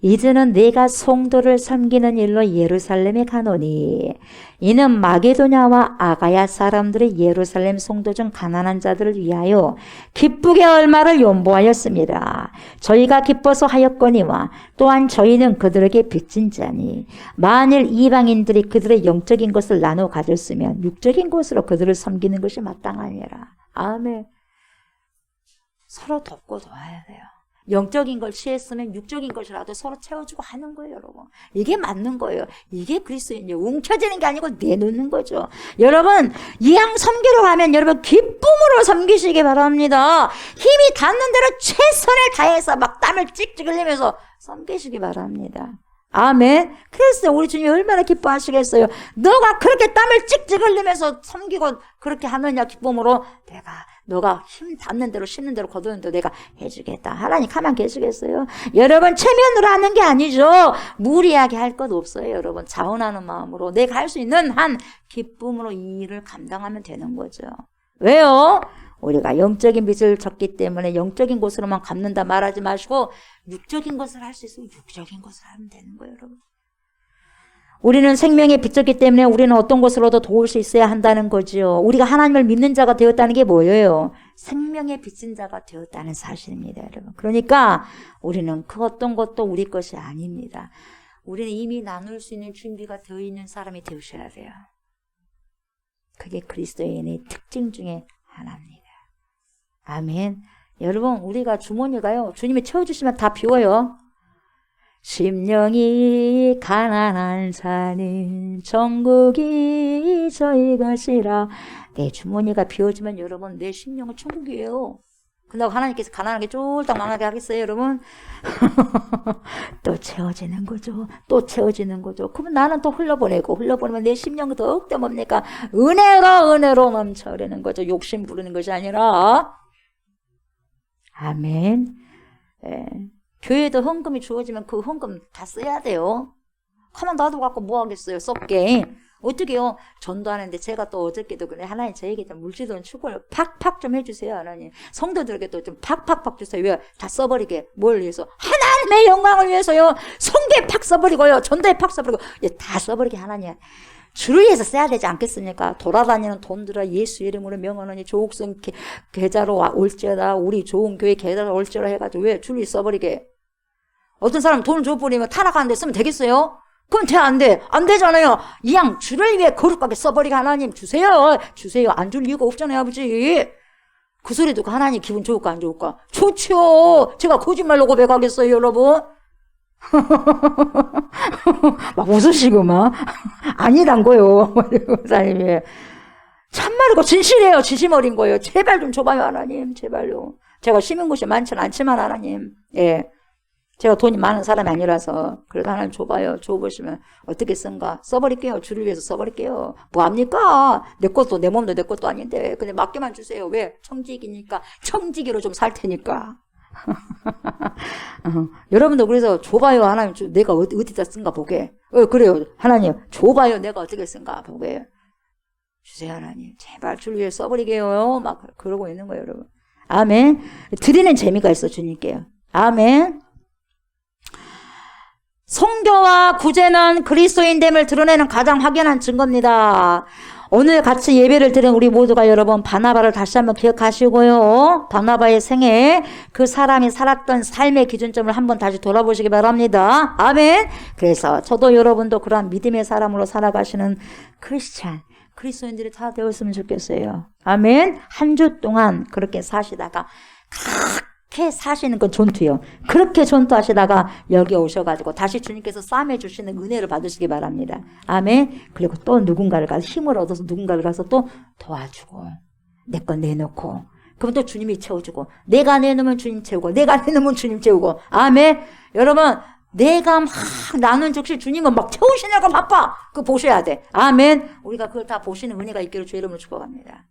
이제는 내가 성도를 섬기는 일로 예루살렘에 가노니 이는 마게도냐와 아가야 사람들의 예루살렘 성도 중 가난한 자들을 위하여 기쁘게 얼마를 연보하였습니다. 저희가 기뻐서 하였거니와 또한 저희는 그들에게 빚진 자니 만일 이방인들이 그들의 영적인 것을 나눠 가졌으면 육적인 것으로 그들을 섬기는 것이 마땅하니라. 아멘. 서로 돕고 도와야 돼요. 영적인 걸 취했으면 육적인 것이라도 서로 채워주고 하는 거예요, 여러분. 이게 맞는 거예요. 이게 그리스도인이에요. 움켜지는 게 아니고 내놓는 거죠. 여러분, 이왕 섬기러 가면 여러분 기쁨으로 섬기시기 바랍니다. 힘이 닿는 대로 최선을 다해서 막 땀을 찍찍 흘리면서 섬기시기 바랍니다. 아멘. 그래서 우리 주님이 얼마나 기뻐하시겠어요. 너가 그렇게 땀을 찍찍 흘리면서 섬기고 그렇게 하느냐 기쁨으로 너가 힘 닿는 대로 씻는 대로 거두는 대로 내가 해주겠다. 하나님 가만 계시겠어요? 여러분 체면으로 하는 게 아니죠. 무리하게 할 것 없어요. 여러분 자원하는 마음으로 내가 할 수 있는 한 기쁨으로 이 일을 감당하면 되는 거죠. 왜요? 우리가 영적인 빚을 졌기 때문에 영적인 것으로만 갚는다 말하지 마시고 육적인 것을 할 수 있으면 육적인 것을 하면 되는 거예요, 여러분. 우리는 생명에 빚졌기 때문에 우리는 어떤 것으로도 도울 수 있어야 한다는 거죠. 우리가 하나님을 믿는 자가 되었다는 게 뭐예요? 생명에 빚진 자가 되었다는 사실입니다, 여러분. 그러니까 우리는 그 어떤 것도 우리 것이 아닙니다. 우리는 이미 나눌 수 있는 준비가 되어 있는 사람이 되셔야 돼요. 그게 그리스도인의 특징 중에 하나입니다. 아멘. 여러분, 우리가 주머니가요, 주님이 채워주시면 다 비워요. 심령이 가난한 자는 천국이 저희 것이라. 내 주머니가 비워지면 여러분, 내 심령은 천국이에요. 근데 하나님께서 가난하게 쫄딱 망하게 하겠어요, 여러분? 또 채워지는 거죠. 또 채워지는 거죠. 그러면 나는 또 흘러보내면 내 심령은 더욱더 뭡니까? 은혜로 넘쳐흐르는 거죠. 욕심 부르는 것이 아니라. 아멘. 예. 교회에도 헌금이 주어지면 그 헌금 다 써야 돼요. 가만 놔도 갖고 뭐 하겠어요, 썩게. 어떻게요? 전도하는데 제가 또 어저께도 그래. 하나님 저에게 좀 물질돈 축원을 팍팍 좀 해주세요, 하나님. 성도들에게도 좀 팍팍팍 주세요. 왜? 다 써버리게. 뭘 위해서? 하나님의 영광을 위해서요. 성교에 팍 써버리고요. 전도에 팍 써버리고. 다 써버리게 하나님. 주를 위해서 써야 되지 않겠습니까? 돌아다니는 돈들아 예수 이름으로 명하노니 조국성 계좌로 올지어다. 우리 좋은 교회 계좌로 올지어라 해가지고 왜 주를 써버리게? 어떤 사람 돈을 줘버리면 타락하는 데 쓰면 되겠어요? 그럼 안 돼. 안 되잖아요. 이 양 주를 위해 거룩하게 써버리게 하나님 주세요. 안 줄 이유가 없잖아요, 아버지. 그 소리 듣고 하나님 기분 좋을까 안 좋을까? 좋죠. 제가 거짓말로 고백하겠어요, 여러분. 막 웃으시고 막 아니란 거요. 사장님이 참말이고 진실이에요. 진심 어린 거예요. 제발 좀 줘봐요, 하나님. 제발요. 제가 심은 곳이 많지는 않지만 하나님, 예, 제가 돈이 많은 사람이 아니라서 그래도 하나님 줘봐요. 줘보시면 어떻게 쓴가 써버릴게요. 주를 위해서 써버릴게요. 뭐합니까? 내 것도 내 몸도 내 것도 아닌데 그냥 맡겨만 주세요. 왜? 청지기니까 청지기로 좀 살 테니까. 여러분도 그래서 줘봐요. 하나님 내가 어디다 쓴가 보게. 그래요. 하나님 줘봐요. 내가 어떻게 쓴가 보게. 주세요, 하나님. 제발 주를 위해 써버리게요. 막 그러고 있는 거예요, 여러분. 아멘. 드리는 재미가 있어, 주님께요. 아멘. 성교와 구제는 그리스도인됨을 드러내는 가장 확연한 증거입니다. 오늘 같이 예배를 드린 우리 모두가 여러분 바나바를 다시 한번 기억하시고요. 바나바의 생애 그 사람이 살았던 삶의 기준점을 한번 다시 돌아보시기 바랍니다. 아멘. 그래서 저도 여러분도 그러한 믿음의 사람으로 살아가시는 크리스찬 그리스도인들이 다 되었으면 좋겠어요. 아멘. 한 주 동안 그렇게 사시다가 그렇게 사시는 건 전투요. 그렇게 전투하시다가 여기 오셔가지고 다시 주님께서 싸매 주시는 은혜를 받으시기 바랍니다. 아멘. 그리고 또 누군가를 가서 힘을 얻어서 누군가를 가서 또 도와주고 내 건 내놓고 그럼 또 주님이 채워주고 내가 내놓으면 주님 채우고 내가 내놓으면 주님 채우고 아멘. 여러분 내가 막 나눈 즉시 주님은 막 채우시냐고 바빠. 그거 보셔야 돼. 아멘. 우리가 그걸 다 보시는 은혜가 있기를 주의 이름으로 축복합니다.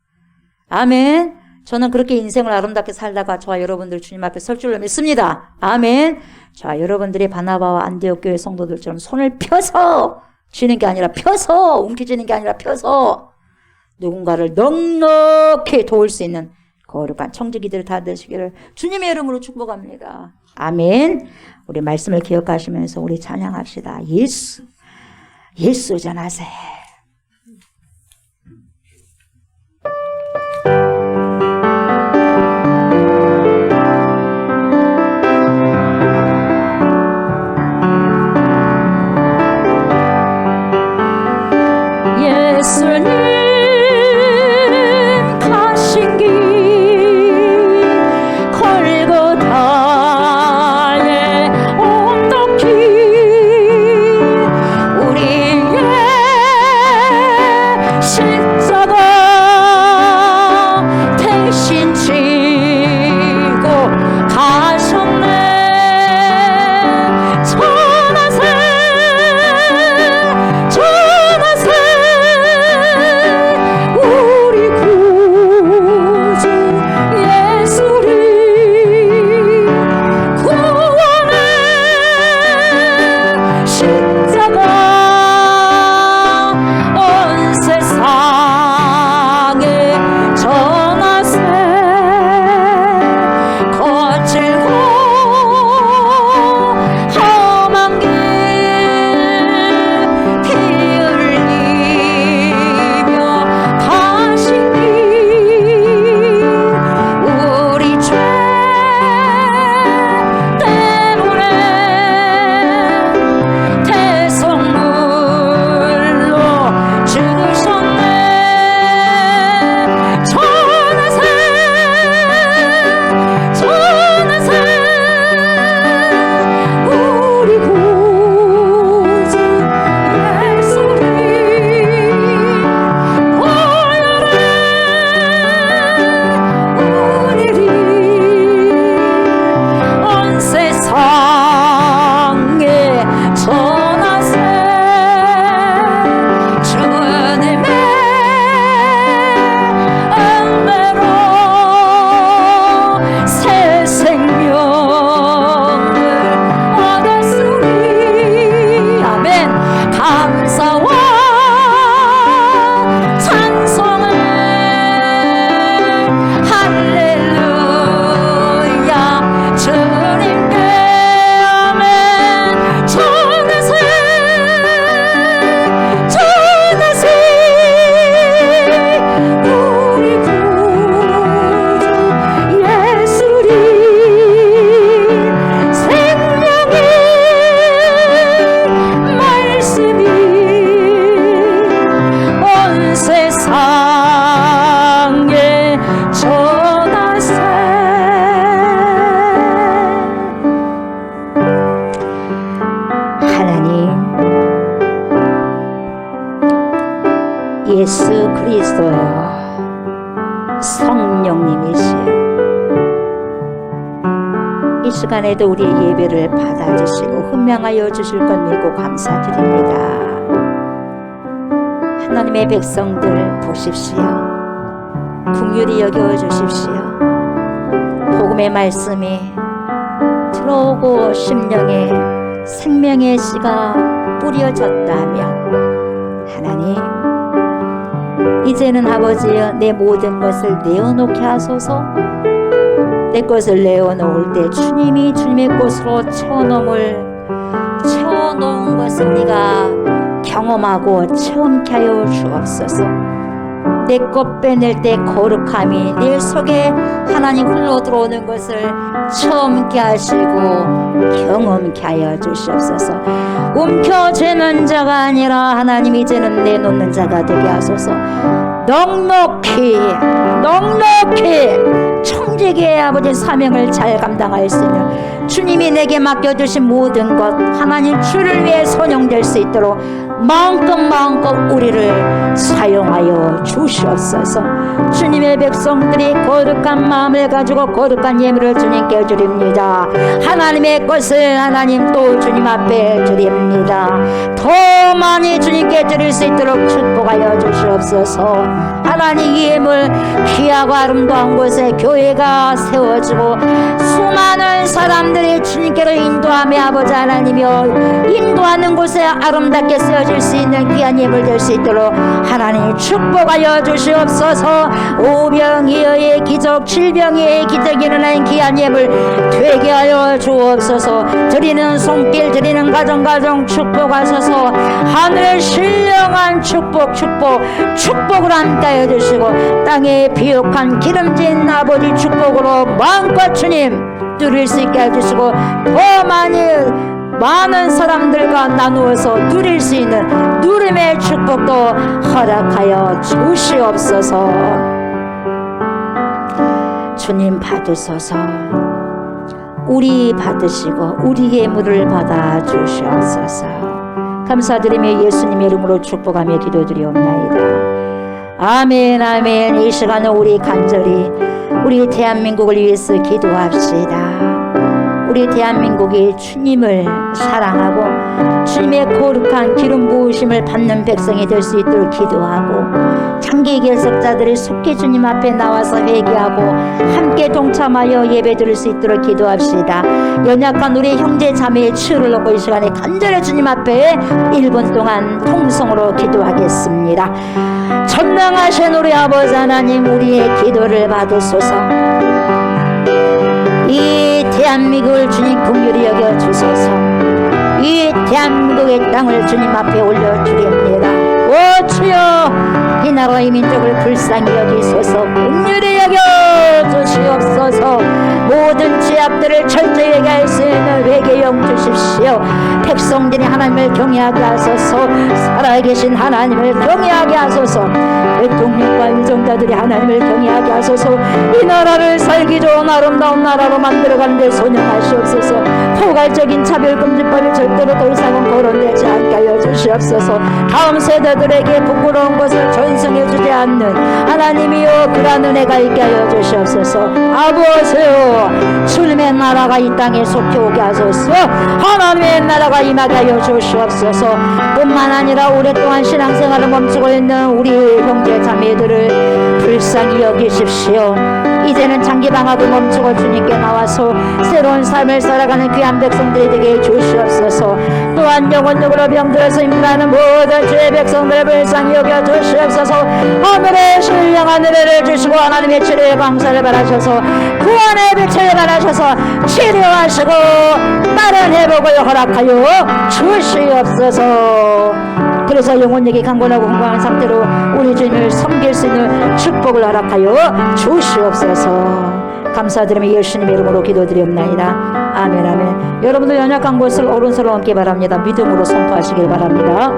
아멘. 저는 그렇게 인생을 아름답게 살다가 저와 여러분들 주님 앞에 설 줄로 믿습니다. 아멘. 자, 여러분들이 바나바와 안디옥 교회 성도들처럼 손을 펴서 쥐는 게 아니라 펴서 움켜쥐는 게 아니라 펴서 누군가를 넉넉히 도울 수 있는 거룩한 청지기들 다 되시기를 주님의 이름으로 축복합니다. 아멘. 우리 말씀을 기억하시면서 우리 찬양합시다. 예수 전하세. 예수님 가신 길 골고다의 언덕길 우리의 하나님, 예수 그리스도여, 성령님이시여, 이 시간에도 우리의 예배를 받아주시고 훈명하여 주실 것 믿고 감사드립니다. 하나님의 백성들 보십시오. 긍휼히 여겨주십시오. 복음의 말씀이 들어오고 심령에 생명의 씨가 뿌려졌다면 하나님, 이제는 아버지여 내 모든 것을 내어놓게 하소서. 내 것을 내어놓을 때 주님이 주님의 것으로 채워놓은 것을 우리가 경험하고 체험케 하여 주옵소서. 내 것 빼낼 때 거룩함이 내 속에 하나님 흘러 들어오는 것을 체험케 하시고 경험케 하여 주시옵소서. 움켜쥐는 자가 아니라 하나님 이제는 내놓는 자가 되게 하소서. 넉넉히 청지기의 아버지 사명을 잘 감당할 수 있는 주님이 내게 맡겨주신 모든 것 하나님 주를 위해 선용될 수 있도록 마음껏 우리를 사용하여 주시옵소서. 주님의 백성들이 거룩한 마음을 가지고 거룩한 예물을 주님께 드립니다. 하나님의 것을 하나님 또 주님 앞에 드립니다. 더 많이 주님께 드릴 수 있도록 축복하여 주시옵소서. 하나님 이 예물 귀하고 아름다운 곳에 교회가 세워지고 수많은 사람들이 주님께로 인도하며 아버지 하나님이여 인도하는 곳에 아름답게 쓰여질 수 있는 귀한 예물 될 수 있도록 하나님 축복하여 주시옵소서. 오병이어의 기적, 질병이의 기적이 일어나는 귀한 예물 되게 하여 주옵소서. 드리는 손길, 드리는 가정 축복하소서. 하늘의 신령한 축복을 함께하여 주시고 땅에 비옥한 기름진 아버지 축복으로 마음껏 주님 누릴 수 있게 해주시고 더 많은 사람들과 나누어서 누릴 수 있는 누림의 축복도 허락하여 주시옵소서. 주님 받으소서. 우리 받으시고 우리의 예물을 받아 주시옵소서. 감사드리며 예수님의 이름으로 축복하며 기도드리옵나이다. 아멘 아멘. 이 시간은 우리 간절히 우리 대한민국을 위해서 기도합시다. 우리 대한민국이 주님을 사랑하고 주님의 거룩한 기름 부으심을 받는 백성이 될 수 있도록 기도하고 장기 결석자들이 속히 주님 앞에 나와서 회개하고 함께 동참하여 예배드릴 수 있도록 기도합시다. 연약한 우리 형제 자매의 치유를 얻고 이 시간에 간절히 주님 앞에 1분 동안 통성으로 기도하겠습니다. 전능하신 우리 아버지 하나님, 우리의 기도를 받으소서. 이 대한민국을 주님 긍휼히 여겨 주소서. 이 대한민국의 땅을 주님 앞에 올려드립니다. 오 주여, 이 나라 이 민족을 불쌍히 여기소서. 긍휼히 여겨 주시옵소서. 모든 죄악들을 철저히 회개할 수 있는 회개영 주십시오. 백성들이 하나님을 경외하게 하소서. 살아계신 하나님을 경외하게 하소서. 대통령과 유정자들이 하나님을 경외하게 하소서. 이 나라를 살기 좋은 아름다운 나라로 만들어가는 데 손용하시옵소서. 포괄적인 차별금지법이 절대로 더 이상은 거론되지 않게 하여 주시옵소서. 다음 세대들에게 부끄러운 것을 전승해주지 않는 하나님이여, 그러한 은혜가 있게 하여 주시옵소서. 아버지여, 주님의 나라가 이 땅에 속히 오게 하소서. 하나님의 나라가 임하게 하여 주시옵소서. 뿐만 아니라 오랫동안 신앙생활을 멈추고 있는 우리 형제 자매들을 불쌍히 여기십시오. 이제는 장기방학을 멈추고 주님께 나와서 새로운 삶을 살아가는 귀한 백성들이 되게 주시옵소서. 또한 영혼적으로 병들어서 힘들어하는 모든 주의 백성들을 불쌍히 여겨 주시옵소서. 하늘의 신령한 은혜를 주시고 하나님의 치료의 감사를 바라셔서 구원의 빛을 바라셔서 치료하시고 빠른 회복을 허락하여 주시옵소서. 그래서 영혼에게 강건하고 건강한 상태로 우리 주님을 섬길 수 있는 축복을 허락하여 주시옵소서. 감사드리며 예수님의 이름으로 기도드리옵나이다. 아멘 아멘. 여러분도 연약한 곳을 오른손으로 얹기 바랍니다. 믿음으로 선포하시길 바랍니다.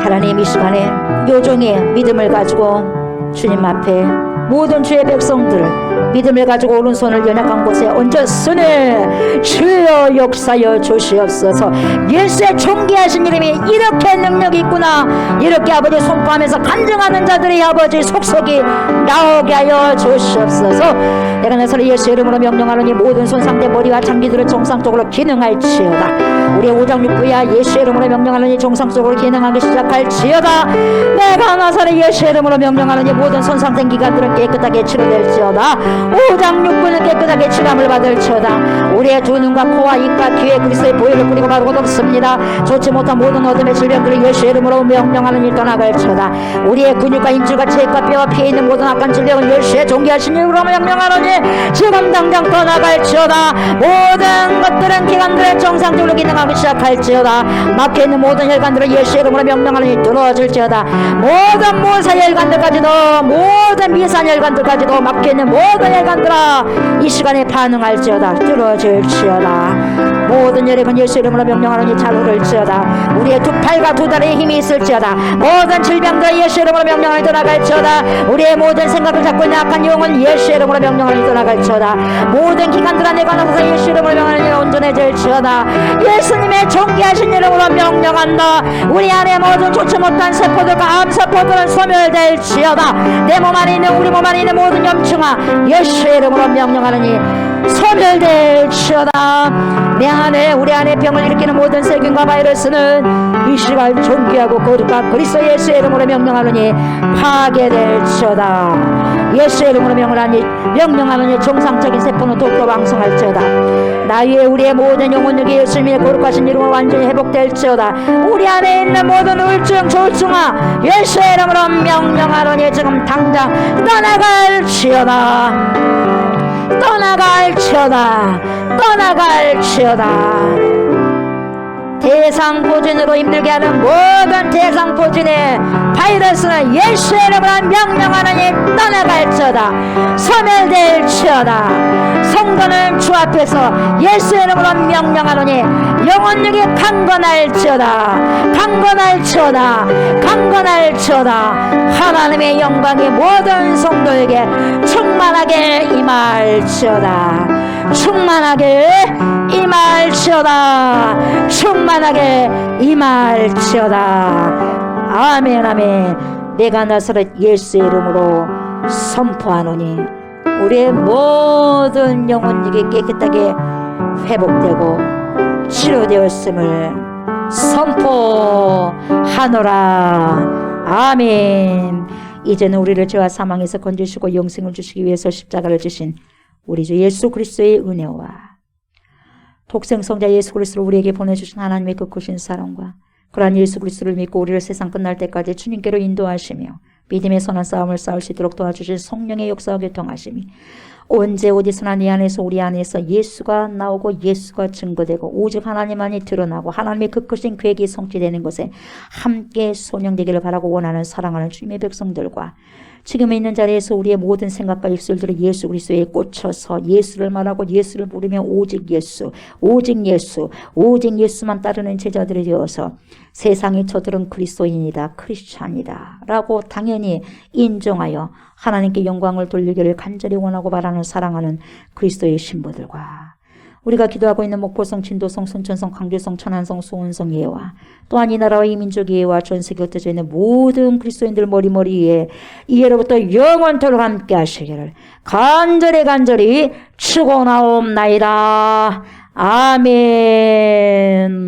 하나님, 이 시간에 요종의 믿음을 가지고 주님 앞에 모든 주의 백성들 믿음을 가지고 오른손을 연약한 곳에 얹었으니 주여 역사여 주시옵소서. 예수의 존귀하신 이름이 이렇게 능력이 있구나, 이렇게 아버지 선포하면서 간증하는 자들의 아버지 속속이 나오게 하여 주시옵소서. 내가 나서로 예수 이름으로 명령하노니 모든 손상된 머리와 장기들을 정상적으로 기능할지어다. 우리의 오장육부야 예수 이름으로 명령하노니 정상적으로 기능하기 시작할지어다. 내가 나서로 예수 이름으로 명령하노니 모든 손상된 기관들은 깨끗하게 치료될지어다. 오장육부는 깨끗하게 치감을 받을지어다. 우리의 두 눈과 코와 입과 귀에 그리스도의 보혈을 뿌리고 바르고 덮습니다. 좋지 못한 모든 어둠의 질병들을 예수 이름으로 명령하노니 떠나갈지어다. 우리의 근육과 인줄과 체육과 뼈와 피에 있는 모든 악한 질병은 예수의 존귀하신 이름으로 명령하노니 지금 당장 떠나갈지어다. 모든 것들은 기관들의 정상적으로 기능하기 시작할지어다. 막혀있는 모든 혈관들은 예수 이름으로 명령하노니 뚫어질지어다. 모든 모사 혈관들까지도, 모든 미산 혈관들까지도, 막혀있는 모든 혈관들아 이 시간에 반응할지어다. 뚫어질지어다. 모든 혈액은 예수 이름으로 명령하노니 잘 흐를지어다. 우리의 두 팔과 두 다리에 힘이 있을지어다. 모든 질병들 예수 이름으로 명령하니 떠나갈지어다. 우리의 모든 생각을 잡고 있는 악한 영은 예수 이름으로 명령하니 떠나갈지어다. 모든 기관들 안에 관하소서 예수 이름으로 명령하니 온전해질지어다. 예수님의 존귀하신 이름으로 명령한다. 우리 안에 모든 좋지 못한 세포들과 암세포들은 소멸될지어다. 내 몸 안에 있는, 우리 몸 안에 있는 모든 염증아 예수 이름으로 명령하느니 소멸될지어다. 내 안에, 우리 안에 병을 일으키는 모든 세균과 바이러스는 이 시간 존귀하고 거룩한 그리스도 예수의 이름으로 명령하느니 파괴될지어다. 예수의 이름으로 명령하느니 정상적인 세포는 더욱더 왕성할지어다. 나 위에 우리의 모든 영혼력이 예수님의 거룩하신 이름으로 완전히 회복될지어다. 우리 안에 있는 모든 우울증, 조울증아 예수의 이름으로 명령하느니 지금 당장 떠나갈지어다. 떠나갈지어다. 떠나갈지어다. 대상포진으로 힘들게 하는 모든 대상포진의 바이러스는 예수의 이름으로 명령하느니 떠나갈지어다. 소멸될지어다. 성도는 주 앞에서 예수의 이름으로 명령하느니 영혼력이 강건할지어다. 강건할지어다. 강건할지어다. 하나님의 영광이 모든 성도에게 충만하게 임할지어다. 충만하게 임할지어다. 충만하게 임할지어다. 아멘 아멘. 내가 나사렛 예수의 이름으로 선포하노니 우리의 모든 영혼력이 깨끗하게 회복되고 치료되었음을 선포하노라. 아멘. 이제는 우리를 죄와 사망에서 건지시고 영생을 주시기 위해서 십자가를 지신 우리 주 예수 그리스도의 은혜와 독생성자 예수 그리스도를 우리에게 보내주신 하나님의 그 크신 사랑과 그러한 예수 그리스도를 믿고 우리를 세상 끝날 때까지 주님께로 인도하시며 믿음의 선한 싸움을 싸울 수 있도록 도와주신 성령의 역사와 교통하심이 언제 어디서나 네 안에서 우리 안에서 예수가 나오고 예수가 증거되고 오직 하나님만이 드러나고 하나님의 그 크신 계획이 성취되는 것에 함께 손영되기를 바라고 원하는 사랑하는 주님의 백성들과 지금 있는 자리에서 우리의 모든 생각과 입술들을 예수 그리스도에 꽂혀서 예수를 말하고 예수를 부르며 오직 예수, 오직 예수, 오직 예수만 따르는 제자들이 되어서 세상에 저들은 그리스도인이다, 크리스찬이다 라고 당연히 인정하여 하나님께 영광을 돌리기를 간절히 원하고 바라는 사랑하는 그리스도의 신부들과 우리가 기도하고 있는 목포성, 진도성, 순천성, 광주성, 천안성, 수원성 예와 또한 이 나라와 이 민족의 예와 전 세계에 흩어져 있는 모든 그리스도인들 머리머리에 이해로부터 영원토록 함께 하시기를 간절히 축원하옵나이다. 아멘.